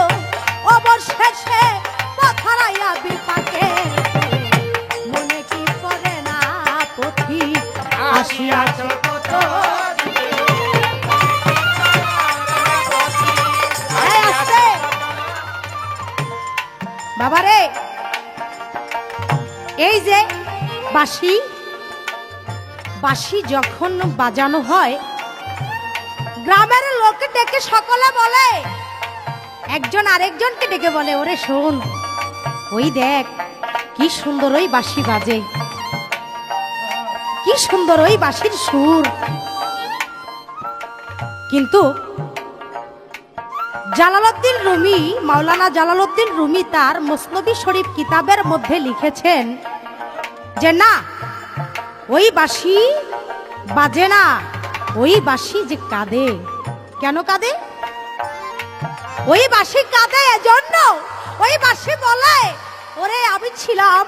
[SPEAKER 1] অবশেষে, পথরাইয়া বিপাকে, মনে কি পড়ে না পথি,
[SPEAKER 2] আসিয়াছ কত দূরে,
[SPEAKER 1] এই আসছে। বাবারে, এই যে বাঁশি, বাঁশি যখন বাজানো হয়, গ্রামের লোক ডেকে সকলে বলে, একজন আরেকজনকে ডেকে বলে, ওরে শোন, ওই দেখ কি সুন্দর ওই বাঁশি বাজে, কি সুন্দর ওই বাঁশির সুর। কিন্তু জালালউদ্দিন রুমি, মাওলানা জালালউদ্দিন রুমি তার মসনবী শরীফ কিতাবের মধ্যে লিখেছেন যে না, ওই বাঁশি বাজে না, ওই বাঁশি যে কাঁদে। কেন কাঁদে? ওই বাঁশি কাঁদে এজন্য, ওই বাঁশি বলে, ওরে আমি ছিলাম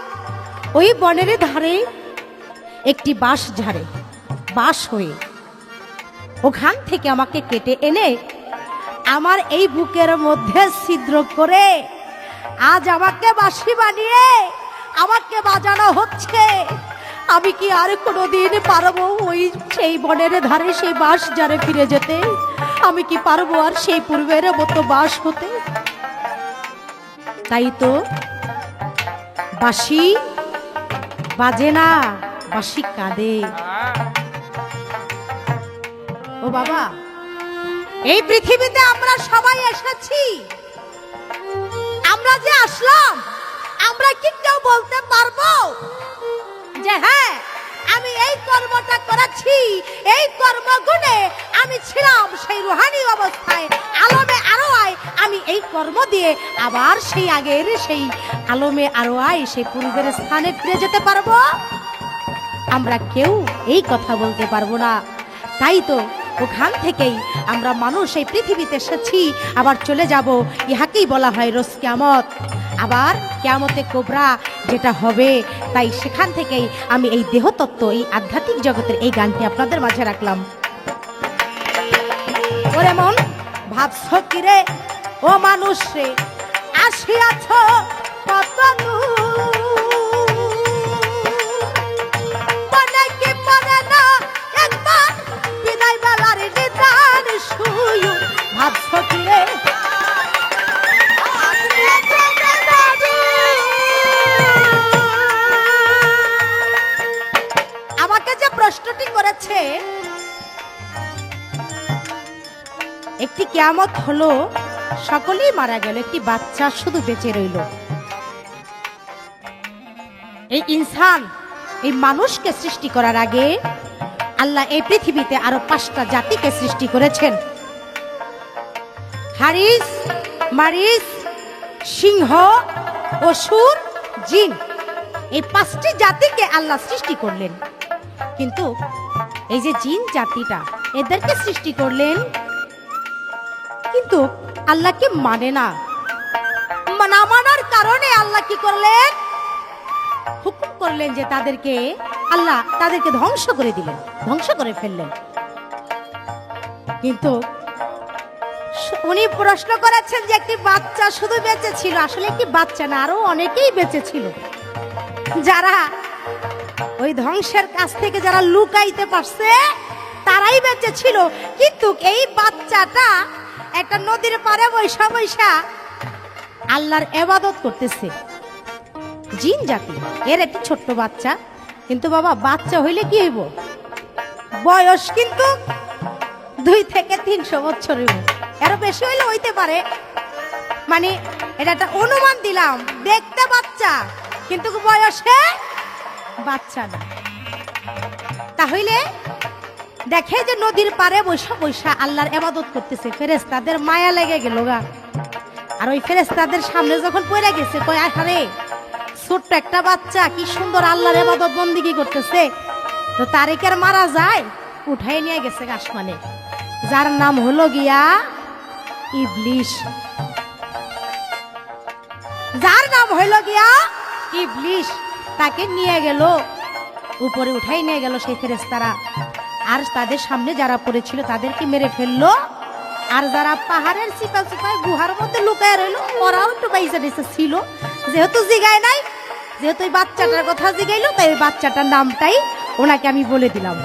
[SPEAKER 1] ওই বনের ধারে একটি বাঁশ ঝাড়ে, বাঁশ হয়ে ওখান থেকে আমাকে কেটে এনে আমার এই বুকের মধ্যে ছিদ্র করে আজ আমাকে বাঁশি বানিয়ে আমাকে বাজানো হচ্ছে। আমি কি আর কোনোদিন পারবো ওই সেই বনের ধারে সেই বাঁশ ঝাড়ে ফিরে যেতে? আমি কি পারবো আর সেই পূর্বের মতো বাঁশ হতে? তাই তো বাঁশি বাজে না, বাঁশি কাঁদে। ও বাবা, এই পৃথিবীতে আমরা সবাই এসেছি, আমরা যে আসলাম, আমরা কি কেউ বলতে পারবো ছিলাম সেই রুহানি অবস্থায় আলমে আরো আয়, আমি এই কর্ম দিয়ে আবার সেই আগের সেই আলমে আরো আয় সেই পূর্বের স্থানে ফিরে যেতে পারবো? আমরা কেউ এই কথা বলতে পারবো না। তাই তো ওখান থেকেই আমরা মানুষ এই পৃথিবীতে এসেছি, আবার চলে যাব। ইহাকেই বলা হয় রোজ কিয়ামত, আবার কিয়ামতে কোবরা যেটা হবে। তাই সেখান থেকেই আমি এই দেহতত্ত্ব, এই আধ্যাত্মিক জগতের এই গানটি আপনাদের মাঝে রাখলাম। ওরে মন ভাবছ কি রে ও মানুষ রে, আসিয়াছ কত দূর, মনে কি পড়ে না একবার বিদায় বেলার নিদান শুয়ু। ভাবছ কি রে আমাকে যে প্রশ্নটি করেছে, একটি কিয়ামত হলো, সকলেই মারা গেল, একটি বাচ্চা শুধু বেঁচে রইল। এই ইনসান, এই মানুষকে সৃষ্টি করার আগে আল্লাহ এই পৃথিবীতে আরো 5টা জাতিকে সৃষ্টি করেছেন। হারিস, মারিস, সিংহ, অসুর, জিন, এই 5টি জাতিকে আল্লাহ সৃষ্টি করলেন। কিন্তু এই যে জিন জাতিটা, এদেরকে সৃষ্টি করলেন, কিন্তু আল্লাহকে মানে না। না মানার কারণে আল্লাহ কি করলেন? হুকুম করলেন যে তাদেরকে, আল্লাহ তাদেরকে ধ্বংস করে দিলেন, ধ্বংস করে ফেললেন। কিন্তু উনি প্রশ্ন করেছেন যে একটি বাচ্চা শুধু বেঁচে ছিল। আসলে একটি বাচ্চা না, আরো অনেকেই বেঁচে ছিল, যারা ওই ধ্বংসের কাছ থেকে যারা লুকাইতে পারছে তারাই বেঁচে ছিল। কিন্তু এই বাচ্চাটা একটা নদীর পাড়ে বৈশা বৈশা আল্লাহর ইবাদত করতেছে। জিন জাতি, এর একটি ছোট্ট বাচ্চা। কিন্তু বাবা, বাচ্চা হইলে কি হইব? বয়স কিন্তু 2 থেকে 300 বছর হইব, এর বেশি হইলে হইতে পারে। মানে এটা একটা অনুমান দিলাম, দেখতে বাচ্চা কিন্তু বয়সে বাচ্চা না। তাহলে দেখে যে নদীর পাড়ে বৈশা বৈশা আল্লাহর ইবাদত করতেছে, ফেরেশতাদের মায়া লেগে গেল গা। আর ওই ফেরেশতাদের সামনে যখন পড়ে গেছে, কয় আরে ছোট্ট একটা বাচ্চা কি সুন্দর আল্লাহর ইবাদত বন্দেগী করতেছে, তো তারিকের মারা যায়, উঠাই নিয়ে গেছে আসমানে, যার নাম হলো গিয়া ইবলিশ। যার নাম হইল গিয়া ইবলিশ, তাকে নিয়ে গেল উপরে, উঠাই নিয়ে গেল সেই ফেরেশতারা। আর তাদের সামনে যারা পড়েছিল তাদেরকে মেরে ফেললো। আর যারা পাহাড়ের চিপা চিপায় গুহার মধ্যে লুকায় রইল, ওরাও একটু বাইসা দিছে ছিল। যেহেতু জিগায় নাই, যেহেতু ওই বাচ্চাটার কথা জিগাইলো, তাই ওই বাচ্চাটার নামটাই ওনাকে আমি বলে দিলাম।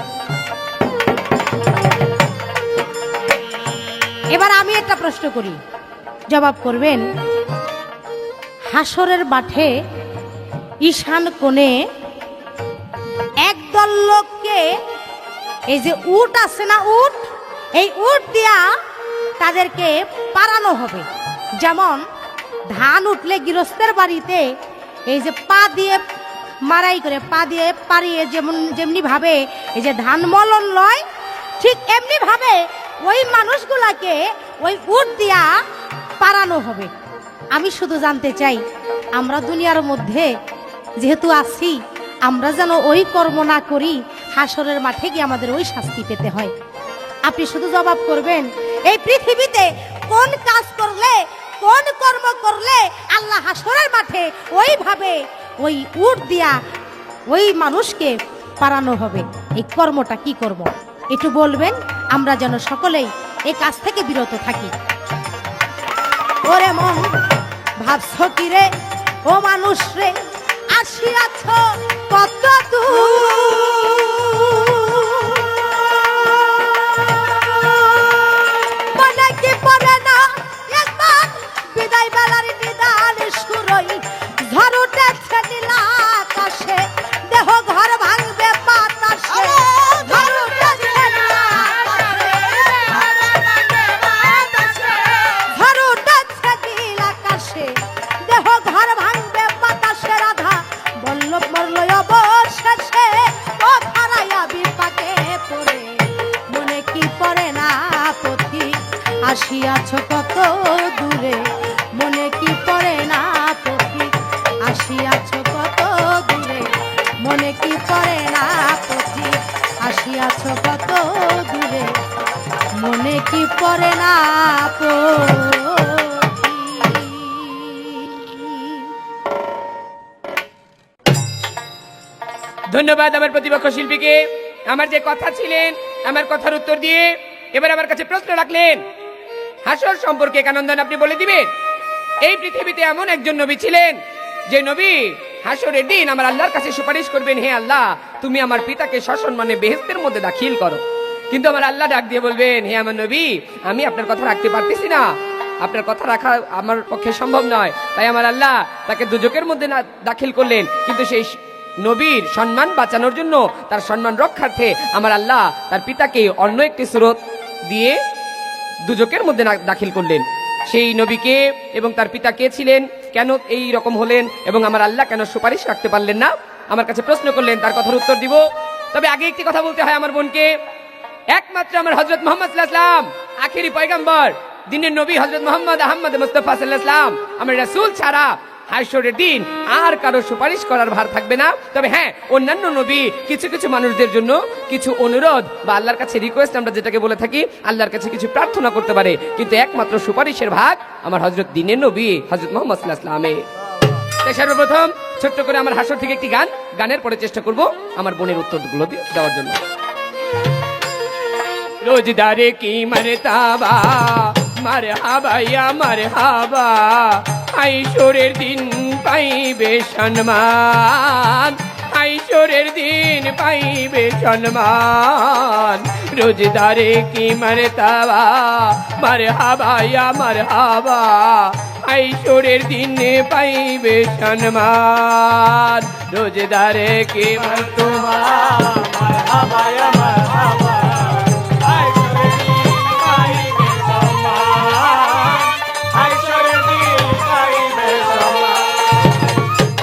[SPEAKER 1] এবার আমি একটা প্রশ্ন করি, জবাব করবেন। হাসরের মাঠে ঈশান কোণে একদল লোককে, এই যে উট আছে না, উট, এই উট দিয়া তাদেরকে পারানো হবে। যেমন ধান উঠলে গৃহস্থের বাড়িতে এই যে পা দিয়ে মারাই করে, পা দিয়ে পারিয়ে যেমনি ভাবে এই যে ধান মলন লয়, ঠিক এমনি ভাবে ওই মানুষগুলাকে ওই উট দিয়া পারানো হবে। আমি শুধু জানতে চাই, আমরা দুনিয়ার মধ্যে যেহেতু আছি, আমরা যেন ওই কর্ম না করি, হাসরের মাঠে গিয়ে আমাদের ওই শাস্তি পেতে হয়। আপনি শুধু জবাব করবেন, এই পৃথিবীতে কোন কাজ করলে, কোন কর্ম করলে আল্লাহ হাসরের মাঠে ওইভাবে ওই উট দিয়া ওই মানুষকে পারানো হবে, এই কর্মটা কি কর্ম একটু বলবেন, আমরা যেন সকলেই এই কাজ থেকে বিরত থাকি। ওরে মন ভাবছ কি রে ও মানুষ রে, আসিয়াছ কত দূর, মনে কি পড়ে না একবার বিদায় বেলার নিদান সুরই, ঝড় উঠেছে নীলা আকাশে, দেহ ঘর ভাঙবে বাতাসে, ঝড় উঠেছে নীলা আকাশে, ঝড় উঠেছে নীলা আকাশে, দেহ ঘর ভাঙবে বাতাসে, রাধা বল্লভ মরল অবশেষে, ও ধরাইয়া বিপাকে পড়ে, মনে কি পড়ে না আসিয়াছ কত দূরে মনে কি পড়ে না পথিক আসিয়াছ কত দূরে মনে কি পড়ে না পথিক আসিয়াছ কত দূরে মনে কি পড়ে না পথিক।
[SPEAKER 3] ধন্যবাদ আমার প্রতিপক্ষ শিল্পীকে। আমার যে কথা ছিলেন, আমার কথার উত্তর দিয়ে এবার আমার কাছে প্রশ্ন রাখলেন। হাসর সম্পর্কে কানন্দন আপনি বলে দিবেন। এই পৃথিবীতে এমন একজন নবী ছিলেন যে নবী হাসরের দিন আমার আল্লাহর কাছে সুপারিশ করবেন, হে আল্লাহ তুমি আমার পিতাকে সসম্মানে বেহেশতের মধ্যে দাখিল করো। কিন্তু আমার আল্লাহ ডাক দিয়ে বলবেন, হে আমার নবী আমি আপনার কথা রাখতে পারতেছি না, আপনার কথা রাখা আমার পক্ষে সম্ভব নয়। তাই আমার আল্লাহ তাকে দুজকের মধ্যে না দাখিল করলেন। কিন্তু সেই নবীর সম্মান বাঁচানোর জন্য, তার সম্মান রক্ষার্থে আমার আল্লাহ তার পিতাকে অন্য একটি সুরত দিয়ে দুজকের মধ্যে দাখিল করলেন। সেই নবীকে এবং তার পিতা কে ছিলেন, কেন এই রকম হলেন এবং আমার আল্লাহ কেন সুপারিশ রাখতে পারলেন না, আমার কাছে প্রশ্ন করলেন, তার কথার উত্তর দিব। তবে আগে একটি কথা বলতে হয় আমার বোনকে। একমাত্র আমার হযরত মুহাম্মদ সাল্লাল্লাহু আলাইহি ওয়াসাল্লাম আখেরি পয়গম্বর, দিনের নবী হযরত মুহাম্মদ আহমদ মুস্তাফা সাল্লাল্লাহু আলাইহি ওয়াসাল্লাম আমার রাসূল ছাড়া হাসরের দিন আর কারো সুপারিশ করার ভার থাকবে না। তবে হ্যাঁ, অন্যান্য নবী কিছু কিছু মানুষদের জন্য কিছু অনুরোধ বা আল্লাহর কাছে রিকোয়েস্ট আমরা যেটাকে বলে থাকি, আল্লাহর কাছে কিছু প্রার্থনা করতে পারে, কিন্তু একমাত্র সুপারিশের ভাগ আমার হযরত দিনের নবী হযরত মুহাম্মদ সাল্লাল্লাহু আলাইহি ওয়াসাল্লামের। তাই সর্বপ্রথম ছোট্ট করে আমার হাসর থেকে একটি গানের পরে চেষ্টা করব আমার বোনের উত্তরগুলো দেওয়ার জন্য। রোজদারে কি মারতাবা মারহাবা ইয়া মারহাবা, আইশোরের দিন পাইবে সম্মান, আইশোরের দিন পাইবে সম্মান। রোজদারে কি মারতাবা মারহাবা ইয়া মারহাবা, আইশোরের দিন পাইবে সম্মান। রোজদারে কি মারতাবা মারহাবা ইয়া মারহাবা,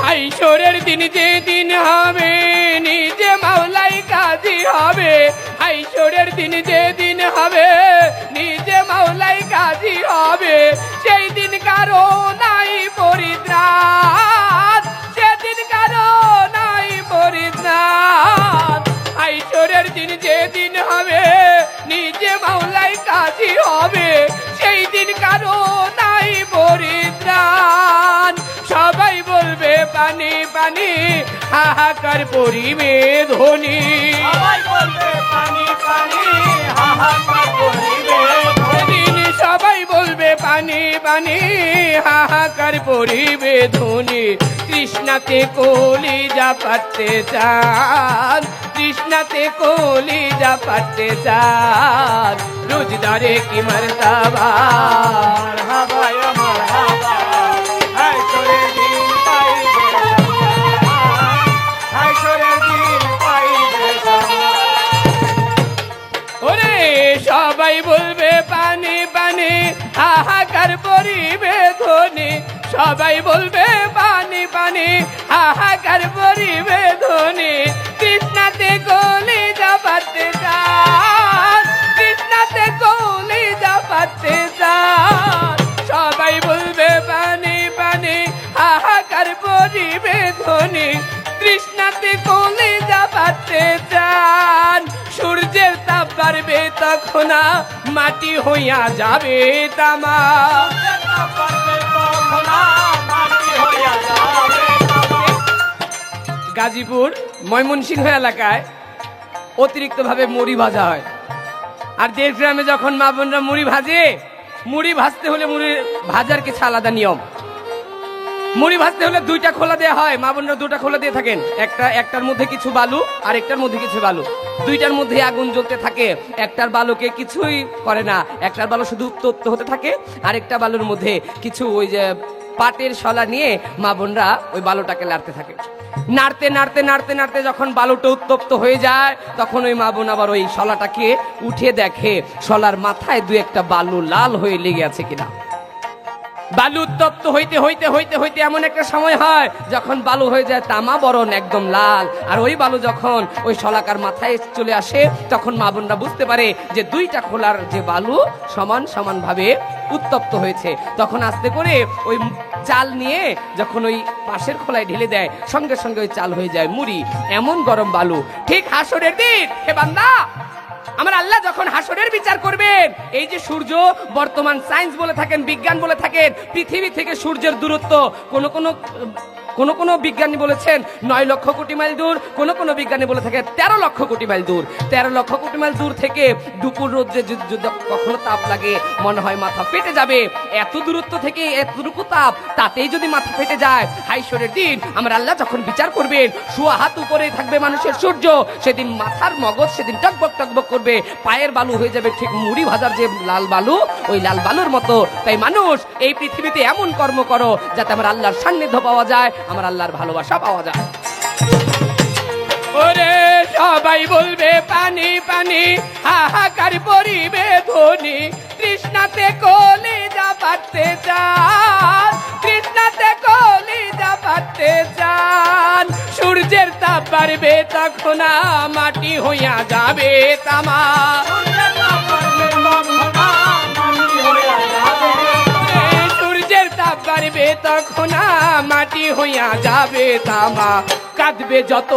[SPEAKER 3] আইশোরের দিন যে দিন হবে নিজে মাওলাই কাজী হবে, আইশোরের দিন যে দিন হবে নিজে মাওলাই কাজী হবে, সেই দিন কারো নাই পরিত্রাণ, সেদিন কারো নাই পরিত্রাণ। আইশোরের দিন যে দিন হবে নিজে মাওলাই কাজী হবে, সেই দিন কারো নাই পরিত্রাণ। সবাই বলবে পানি পানি হাহাকার পরিবে ধ্বনি, সবাই বলবে পানি পানি হাহাকার পরিবে ধ্বনি, সবাই বলবে পানি পানি হাহাকার পরিবে ধ্বনি। তৃষ্ণাতে কলিজা পাততে চান, তৃষ্ণাতে কলিজা পাততে চান। রোজদারে কি মারতাবা মারহাবা ইয়া মারহাবা, আইশোরের দিন পাইবে সম্মান, আইশোরের দিন পাইবে সম্মান। ওরে সবাই বলবে পানি পানি হাহাকার পরিবে ধ্বনি, সবাই বলবে পানি পানি হাহাকার পরিবে ধ্বনি। তৃষ্ণাতে কলিজা পাততে চান, তৃষ্ণাতে কলিজা পাততে চান। সবাই বলবে পানি পানি হাহাকার পরিবে ধ্বনি, তৃষ্ণাতে কলিজা পাততে চান। সূর্যের তাপ বাড়বে তখন মাটি হইয়া যাবে তামা, গাজীপুর ময়মনসিংহ এলাকায় অতিরিক্ত ভাবে মুড়ি ভাজা হয়। আর দেশ গ্রামে যখন মা বোনরা মুড়ি ভাজে, মুড়ি ভাজতে হলে মুড়ি ভাজার কিছু আলাদা নিয়ম। মুড়ি ভাজতে হলে দুইটা খোলা দেওয়া হয়, মা বোনরা দুটা খোলা দিয়ে থাকেন, একটার মধ্যে কিছু বালু আর একটার মধ্যে কিছু বালু, দুইটার মধ্যে আগুন জ্বলতে থাকে। একটার বালুকে কিছুই করে না, একটার বালু শুধু উত্তপ্ত হতে থাকে, আর একটা বালুর মধ্যে কিছু ওই যে পাটের শলা নিয়ে মা বোনরা ওই বালুটাকে নাড়তে থাকে। নাড়তে নাড়তে নাড়তে নাড়তে যখন বালুটা উত্তপ্ত হয়ে যায়, তখন ওই মা বোন আবার ওই শলাটাকে উঠে দেখে শলার মাথায় দু একটা বালু লাল হয়ে লেগে আছে কিনা। বালু উত্তপ্ত হইতে হইতে হইতে হইতে এমন একটা সময় হয় যখন বালু হয়ে যায় তামা বরণ একদম লাল, আর ওই বালু যখন ওই শলাকার মাথায় চলে আসে তখন মা বোনরা বুঝতে পারে যে দুইটা খোলার যে বালু সমান সমান ভাবে উত্তপ্ত হয়েছে। তখন আস্তে করে ওই চাল নিয়ে যখন ওই পাশের খোলায় ঢেলে দেয় সঙ্গে সঙ্গে ওই চাল হয়ে যায় মুড়ি। এমন গরম বালু। ঠিক হাসরের দিন হে বান্দা, আমার আল্লাহ যখন হাসরের বিচার করবেন, এই যে সূর্য বর্তমান সায়েন্স বলে থাকেন, বিজ্ঞান বলে থাকেন, পৃথিবী থেকে সূর্যের দূরত্ব কোন বিজ্ঞানী বলেছেন 9 লক্ষ কোটি মাইল দূর, কোন বিজ্ঞানী বলে থাকে 13 লক্ষ কোটি মাইল দূর। 13 লক্ষ কোটি মাইল দূর থেকে দুপুর রোদ্রে যদি কখনো তাপ লাগে মনে হয় মাথা ফেটে যাবে। এত দূরত্ব থেকে এতটুকু তাপ, তাতেই যদি মাথা ফেটে যায়, হাইশরের দিন আমার আল্লাহ যখন বিচার করবেন, সোয়া হাত উপরে থাকবে মানুষের সূর্য, সেদিন মাথার মগজ সেদিন টকবক টকবক করবে, পায়ের বালু হয়ে যাবে ঠিক মুড়ি ভাজার যে লাল বালু, ওই লাল বালুর মতো। তাই মানুষ এই পৃথিবীতে এমন কর্ম করো যাতে আমার আল্লাহর সান্নিধ্য পাওয়া যায়, আমার আল্লাহর ভালোবাসা পাওয়া যায়। ওরে সবাই বলবে পানি পানি, হাহাকার পরিবে ধ্বনি, তৃষ্ণাতে কলিজা পাতে চান, তৃষ্ণাতে কলিজা পাতে চান। সূর্যের তাপ বাড়বে তখন মাটি হইয়া যাবে তামা, সূর্যের তাপ বাড়বে তখন মাটি হইয়া যাবে তামা। কাঁদবে যত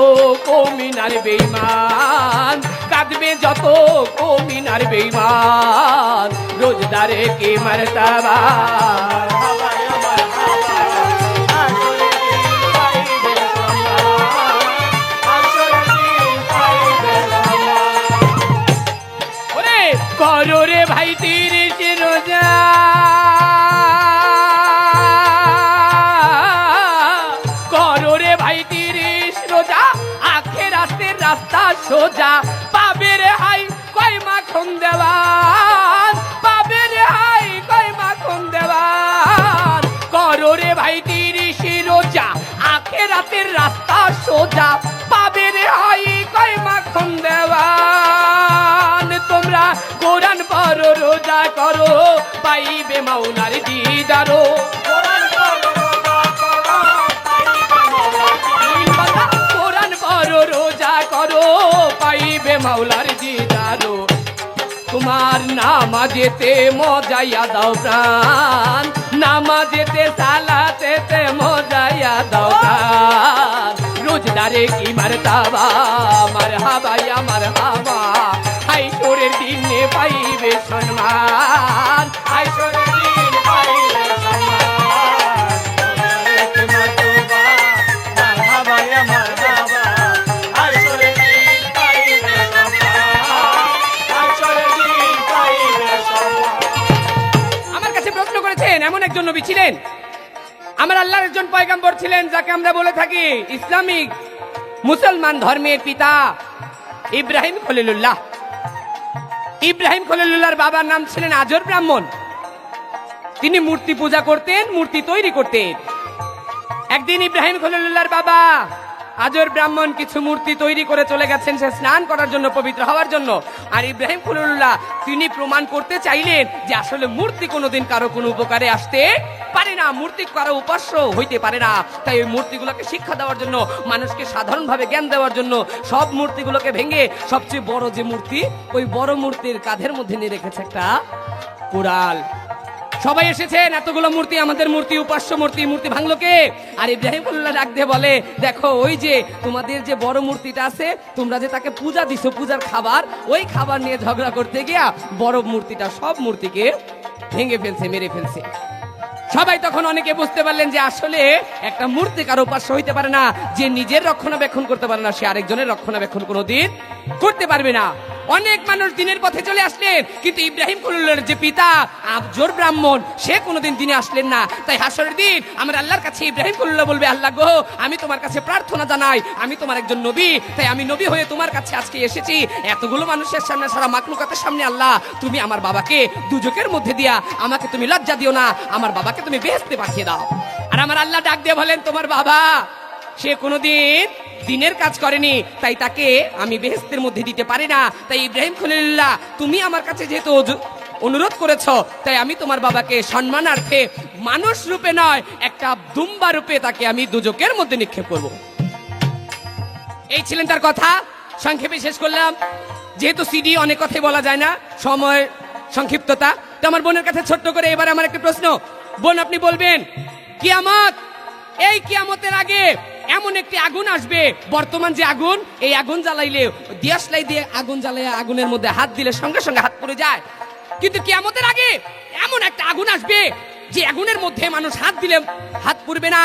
[SPEAKER 3] কমিনার বেঈমান, কাঁদবে যত কমিনার বেঈমান, রোজদারে কি মারতাবা। ওরে করো রে ভাই 30 রোজা, রাস্তা সোজা, পাবে রে হাই কয় মাখন দেওয়ান, পাবে রে হাই কয় মাখন দেওয়ান। করো রে ভাই 30 রোজা, আখিরাতের রাস্তা সোজা, পাবে রে হাই কয় মাখন দেওয়ান। তোমরা কোরআন পড়ো রোজা করো, পাইবে মাওলার দিদারো। রোজা করো পাইবে মাওলার দিদারো। তোমার নামাজেতে মজাইয়া দাও প্রাণ, নামাজেতে সালাতেতে মজাইয়া দাও প্রাণ। রোজদারে কি মারতাবা, মারহাবা ইয়া মারহাবা, হাইশরের দিনে পাইবে সম্মান, হাইশরের দিন পাইবে সম্মান। এমন একজন নবী ছিলেন, আমার আল্লাহর একজন পয়গম্বর ছিলেন, যাকে আমরা বলে থাকি ইসলামিক মুসলমান ধর্মের পিতা ইব্রাহিম খলিলুল্লাহ। ইব্রাহিম খলিলুল্লাহর বাবার নাম ছিলেন আজর ব্রাহ্মণ। তিনি মূর্তি পূজা করতেন, মূর্তি তৈরি করতেন। একদিন ইব্রাহিম খলিলুল্লাহর বাবা আজর ব্রাহ্মণ কিছু মূর্তি তৈরি করে চলে গেছেন সে স্নান করার জন্য, পবিত্র হওয়ার জন্য। আর ইব্রাহিম খলিলুল্লাহ তিনি প্রমাণ করতে চাইলেন যে আসলে মূর্তি কোনোদিন কারো কোনো উপকারে আসতে পারে না, মূর্তি কারো উপাস্য হইতে পারে না। তাই ওই মূর্তিগুলোকে শিক্ষা দেওয়ার জন্য, মানুষকে সাধারণভাবে জ্ঞান দেওয়ার জন্য সব মূর্তিগুলোকে ভেঙে সবচেয়ে বড় যে মূর্তি, ওই বড় মূর্তির কাঁধের মধ্যে নিয়ে রেখেছে একটা কুড়াল। সবাই এসেছেন, এতগুলো মূর্তি, আমাদের মূর্তি, উপাস্য মূর্তি, মূর্তি ভাঙলো কে? আর ইব্রাহিম খলিলুল্লাহ ডাক দিয়ে বলে, দেখো ওই যে তোমাদের যে বড় মূর্তিটা আছে, তোমরা যে তাকে পূজা দিছো, পূজার খাবার, ওই খাবার নিয়ে ঝগড়া করতে গিয়া বড় মূর্তিটা সব মূর্তিকে ভেঙে ফেলছে, মেরে ফেলছে। সবাই তখন অনেকে বুঝতে পারলেন যে আসলে একটা মূর্তি কারো উপাস্য হইতে পারে না, যে নিজের রক্ষণাবেক্ষণ করতে পারে না সে আরেকজনের রক্ষণাবেক্ষণ কোনোদিন করতে পারবে না। অনেক মানুষ দিনের পথে চলে আসলেন, কিন্তু ইব্রাহিম খলিলুল্লাহর যে পিতা আজর ব্রাহ্মণ সে কোনোদিন দিনে আসলেন না। তাই হাসরের দিন আমার আল্লাহর কাছে ইব্রাহিম খলিলুল্লাহ বলবে, আল্লাহ গো, আমি তোমার কাছে প্রার্থনা জানাই, আমি তোমার একজন নবী, তাই আমি নবী হয়ে তোমার কাছে আজকে এসেছি। এতগুলো মানুষের সামনে, সারা মাখলুকাতের সামনে আল্লাহ তুমি আমার বাবাকে দুজকের মধ্যে দিয়া আমাকে তুমি লজ্জা দিও না, আমার বাবাকে তুমি বেহেশতে পাঠিয়ে দাও। আর আমার আল্লাহ ডাক দিয়ে বলেন, তোমার বাবা সে কোনোদিন দিনের কাজ করেনি, তাই তাকে আমি বেহেশতের মধ্যে দিতে পারি না। তাই ইব্রাহিম খলিলুল্লাহ তুমি আমার কাছে যেহেতু অনুরোধ করেছো, তাই আমি তোমার বাবাকে সম্মানার্থে মানুষ রূপে নয়, একটা দুম্বা রূপে তাকে আমি দুজকের মধ্যে নিক্ষেপ করব। এই ছিলেন তার কথা। সংক্ষেপে শেষ করলাম, যেহেতু সিডি অনেক কথাই বলা যায় না, সময় সংক্ষিপ্ততা। তো আমার বোনের কাছে ছোট্ট করে এবার আমার একটা প্রশ্ন। বোন, আপনি বলবেন কিয়ামত, এই কিয়ামতের আগে এমন একটি আগুন আসবে, বর্তমান যে আগুন, এই আগুন জ্বালাইলে দিয়াশলাই দিয়ে আগুন জ্বালায় আগুনের মধ্যে হাত দিলে সঙ্গে সঙ্গে হাত পুড়ে যায়, কিন্তু কিয়ামতের আগে এমন একটা আগুন আসবে যে আগুনের মধ্যে মানুষ হাত দিলে হাত পুড়বে না।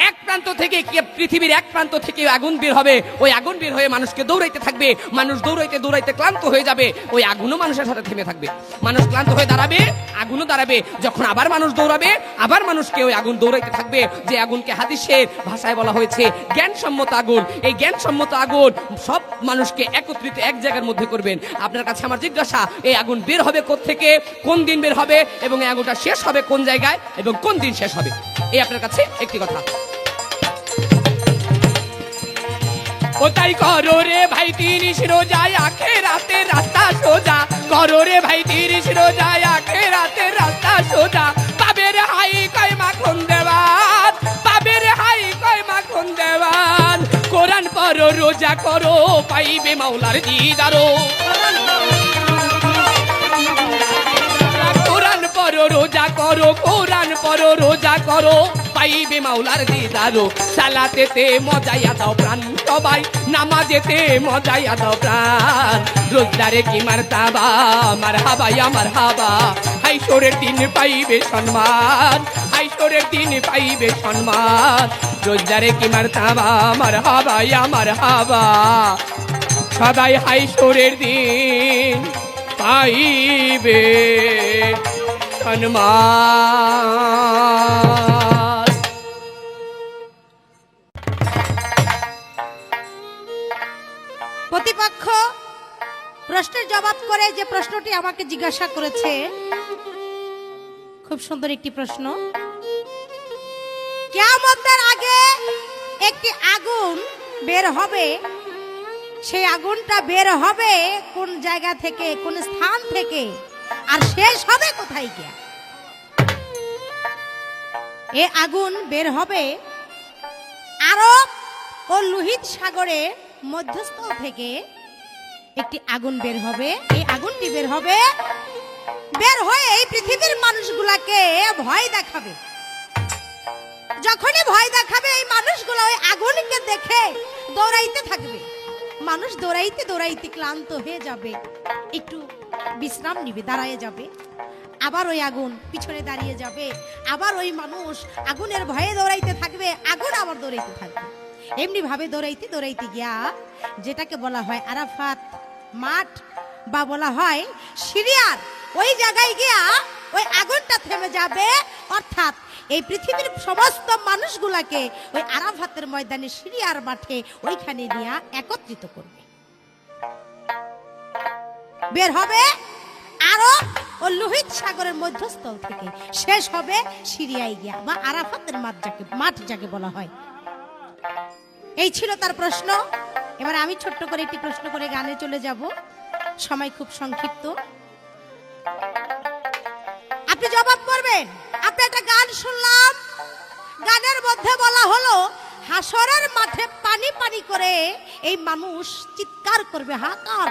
[SPEAKER 3] এক প্রান্ত থেকে, পৃথিবীর এক প্রান্ত থেকে আগুন বের হবে, ওই আগুন বের হয়ে মানুষকে দৌড়াইতে থাকবে, মানুষ দৌড়াইতে দৌড়াইতে ক্লান্ত হয়ে যাবে, ওই আগুনও মানুষের সাথে থেমে থাকবে, মানুষ ক্লান্ত হয়ে দাঁড়াবে, আগুনও দাঁড়াবে, যখন আবার মানুষ দৌড়াবে আবার মানুষকে ওই আগুন দৌড়াইতে থাকবে। যে আগুনকে হাদিসের ভাষায় বলা হয়েছে জ্ঞানসম্মত আগুন। এই জ্ঞানসম্মত আগুন সব মানুষকে একত্রিত এক জায়গার মধ্যে করবেন। আপনার কাছে আমার জিজ্ঞাসা, এই আগুন বের হবে কোত্থেকে, কোন দিন বের হবে, এবং এই আগুনটা শেষ হবে কোন জায়গায় এবং কোন দিন শেষ হবে? এই আপনার কাছে একটি কথা। ও তাই করো রে ভাই 30 রোজায় আখেরাতে রাস্তা সোজা, করো রে ভাই 30 রোজায় আখেরাতে রাস্তা সোজা, পাবে রে হাই কয় মাখন দেওয়ান, পাবে রে হাই কয় মাখন দেওয়ান, কোরআন পড়ো রোজা করো পাইবে মাওলার দিদারো, কোরআন পড়ো রোজা করো, কোরআন পড়ো রোজা করো পাইবে মাওলার দিদারো, সালাতেতে মজাইয়া দাও প্রাণ সবাই, নামাজেতে মজাইয়া দাও প্রাণ, রোজদারে কি মারতাবা মারহাবা ইয়া মারহাবা, হাইশোরের দিন পাইবে সম্মান, হাইশোরের দিন পাইবে সম্মান, রোজদারে কি মারতাবা মারহাবা ইয়া মারহাবা, সবাই হাইশোরের দিন পাইবে সম্মান।
[SPEAKER 1] প্রতিপক্ষ প্রশ্নের জবাব করে যে প্রশ্নটি আমাকে জিজ্ঞাসা করেছে, খুব সুন্দর একটি প্রশ্ন। কিয়ামতের আগে একটি আগুন বের হবে, সেই আগুনটা বের হবে কোন জায়গা থেকে, কোন স্থান থেকে, আর শেষ হবে কোথায় গিয়া? এ আগুন বের হবে আরব ও লোহিত সাগরের মধ্যস্থল থেকে একটি আগুন বের হবে। এই আগুনটি বের হবে, বের হয়ে এই পৃথিবীর মানুষগুলাকে ভয় দেখাবে। যখনই ভয় দেখাবে, এই মানুষগুলো ওই আগুনকে দেখে দৌড়াইতে থাকবে। মানুষ দৌড়াইতে দৌড়াইতে ক্লান্ত হয়ে যাবে, একটু বিশ্রাম নিবে, দাঁড়ায় যাবে, আবার ওই আগুন পিছনে দাঁড়িয়ে যাবে, আবার ওই মানুষ আগুনের ভয়ে দৌড়াইতে থাকবে, আগুন আবার দৌড়াইতে থাকবে। এমনি ভাবে দৌড়াইতে দৌড়াইতে গিয়া যেটাকে বলা হয় আরাফাত মাঠ বা বলা হয় সিরিয়ার, ওই জায়গায় গিয়া ওই আগুনটা থেমে যাবে। অর্থাৎ এই পৃথিবীর সমস্ত মানুষগুলাকে ওই আরাফাতের ময়দানে সিরিয়ার মাঠে ওইখানে নিয়ে একত্রিত করবে। বের হবে আরব ও লোহিত সাগরের মধ্যস্থল থেকে, শেষ হবে সিরিয়ায় গিয়া বা আরাফাতের মাঠ যাকে বলা হয়। এই ছিল তার প্রশ্ন। এবার আমি ছোট্ট করে একটি প্রশ্ন করে গানে চলে যাব, সময় খুব সংক্ষিপ্ত। আপনি জবাব করবেন। আপনি একটা গান শুনলাম, গানের মধ্যে বলা হলো হাসরের মাঠে পানি পানি করে এই মানুষ চিৎকার করবে, হাহাকার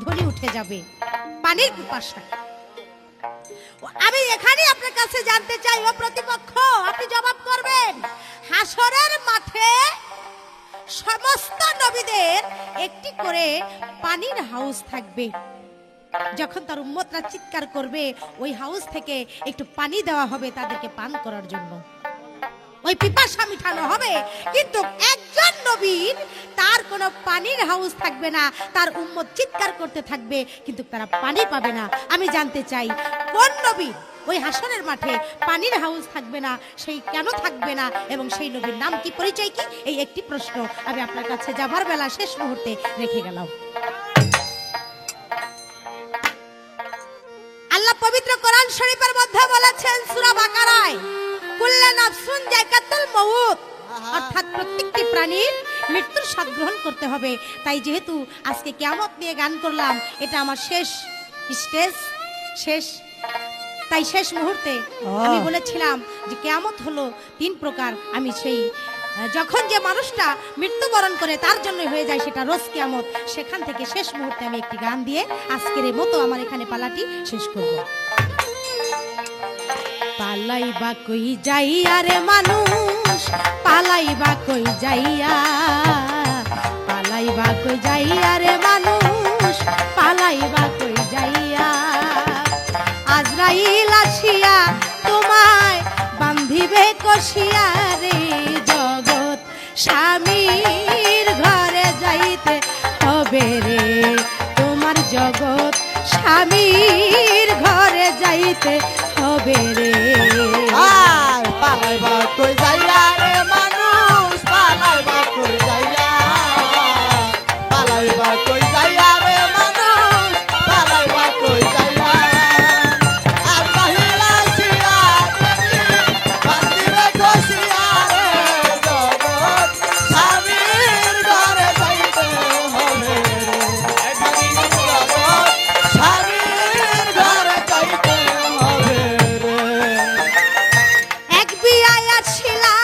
[SPEAKER 1] ধ্বনি উঠে যাবে পানির পিপাসায়। আমি এখানে আপনার কাছে জানতে চাই, ও প্রতিপক্ষ, আপনি জবাব করবেন। হাসরের মাঠে সমস্ত নবীদের একটি করে পানির হাউস থাকবে। যখন তার উম্মতরা চিৎকার করবে, ওই হাউস থেকে একটু পানি দেওয়া হবে তাদেরকে পান করার জন্য, ওই পিপাসা মিটানো হবে। কিন্তু একজন নবীর তার কোনো পানির হাউস থাকবে না, তার উম্মত চিৎকার করতে থাকবে কিন্তু তারা পানি পাবে না। আমি জানতে চাই, কোন নবী ওই হাসরের মাঠে পানির হাউস থাকবে না, সেই কেন থাকবে না, এবং সেই নবীর নাম কি, পরিচয় কি? এই একটি প্রশ্ন আমি আপনার কাছে যাবার বেলা শেষ মুহূর্তে রেখে গেলাম। আল্লাহ পবিত্র কোরআন শরীফের মধ্যে বলেছেন সূরা বাকারায়, কুল্লু নাফসুন যায়কাতুল মাউত, অর্থাৎ প্রত্যেকটি প্রাণীর মৃত্যুর স্বাদ গ্রহণ করতে হবে। তাই যেহেতু আজকে কিয়ামত নিয়ে গান করলাম, এটা আমার শেষ স্টেজ, শেষ, তাই শেষ মুহূর্তে আমি বলেছিলাম যে কিয়ামত হলো 3 প্রকার। আমি সেই যখন যে মানুষটা মৃত্যুবরণ করে তার জন্য হয়ে যায় সেটা রোজ কিয়ামত। সেখান থেকে শেষ মুহূর্তে আমি একটি গান দিয়ে আজকের এই মতো আমার এখানে পালাটি শেষ করব। পালাইবা কই যাইয়া রে মানুষ, পালাইবা কই যাইয়া, পালাইবা কই যাইয়া রে মানুষ, পালাইবা কই যাইয়া। আজরাইল আসিয়া তোমায় বান্ধিবে কষিয়া রে, জগৎ স্বামীর ঘরে যাইতে হবে রে, তোমার জগৎ স্বামীর ঘরে যাইতে হবে রে।
[SPEAKER 2] আর পালাইবা কই যাইয়া রে মানুষ, পালাইবা কই যাইয়া, পালাইবা কই যাইয়া রে মানুষ, পালাইবা কই যাইয়া। আর মহিলা ছিয়া বান্দিবে কষিয়া রে, জগৎ স্বামীর ঘরে যাইতে হবে রে, জগৎ স্বামীর ঘরে যাইতে হবে রে।
[SPEAKER 1] এক বিয়ায় আসিলা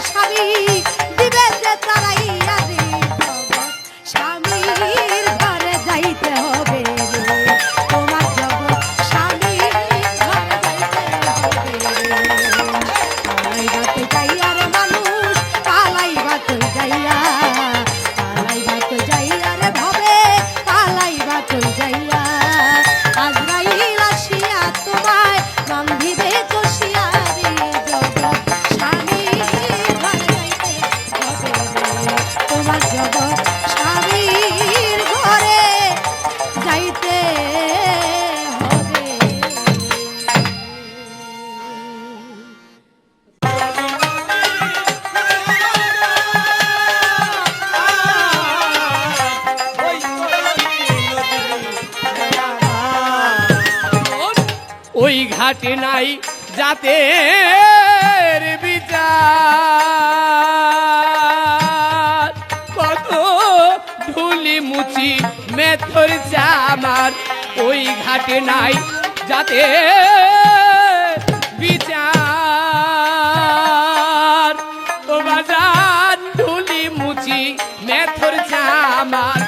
[SPEAKER 1] স্বামী দিবে যে তারাইয়া রে জগৎ স্বামীর ঘরে যাইতে হবে রে তোমার জগৎ স্বামীর ঘরে যাইতে হবে রে কালাই বাতে যাইয়া রে মানুষ কালাই বাতে যাইয়া রে ভবে কালাই বাতে যাইয়া আজরাইল আসিয়া তোমায় বান্ধিবে কষিয়া রে জগৎ স্বামীর ঘরে যাইতে হবে রে তোমার জগৎ স্বামীর ঘরে যাইতে হবে।
[SPEAKER 3] ওই ঘাটে নাই যাতে বিচার কত ধুলি মুচি মেথর চামার ওই ঘাটে নাই যাতে বিচার ও বাজার ধুলি মুচি মেথর চামার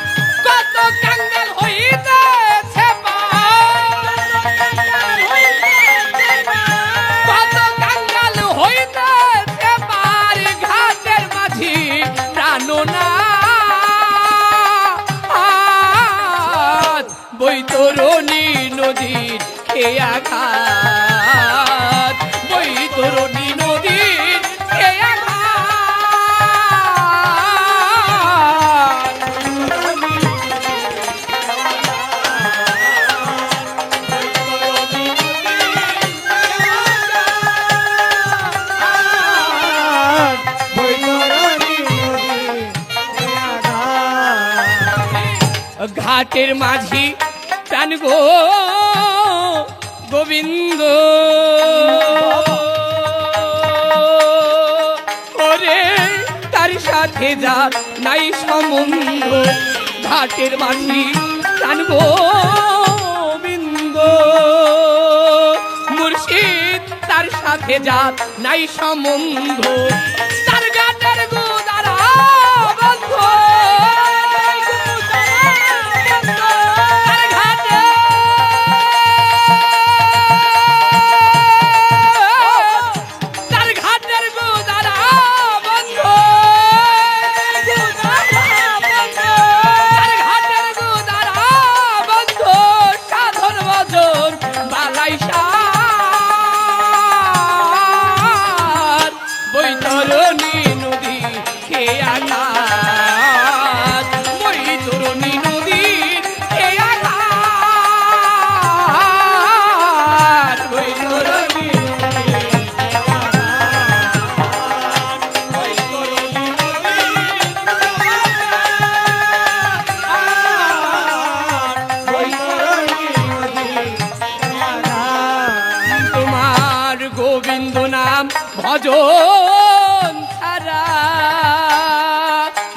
[SPEAKER 3] কত কাঙ্গাল হইতেছে কত কাঙ্গাল হইতেছে পার ঘাটের মাঝি প্রাণনা বৈতরণী নদীর খেয়া ঘাট বৈতরণী নদীর খেয়া ঘাট ঘাটের মাঝি প্রাণ গো গোবিন্দ ওরে তার সাথে যার নাই সম্বন্ধ ঘাটের মাঝি প্রাণ গোবিন্দ মুর্শিদ তার সাথে যার নাই সম্বন্ধ তার ঘাটের গোদারা বন্ধ বৈতরণী নদী খেয়া ঘাট বৈতরণী নদী খেয়া ঘাট বৈতরণী তোমার গোবিন্দ নাম ভজন ছাড়া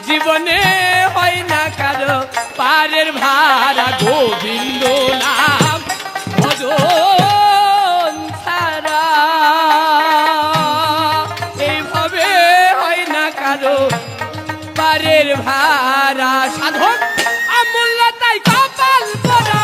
[SPEAKER 3] জীবনে হয় না কারো পারের ভাড়া গোবিন্দ নাম ভজন ছাড়া এইভাবে হয় না কারো পারের ভাড়া সাধক আমূল্যতাই কপাল পরা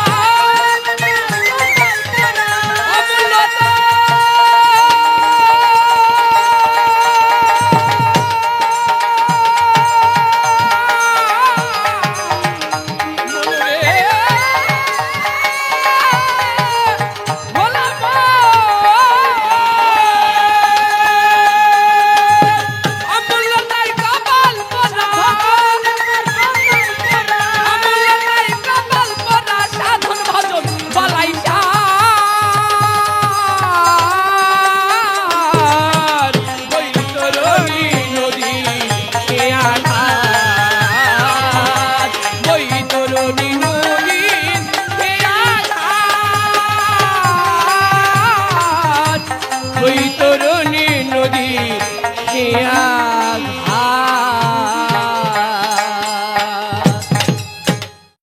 [SPEAKER 3] বৈতরণী নদী খেয়া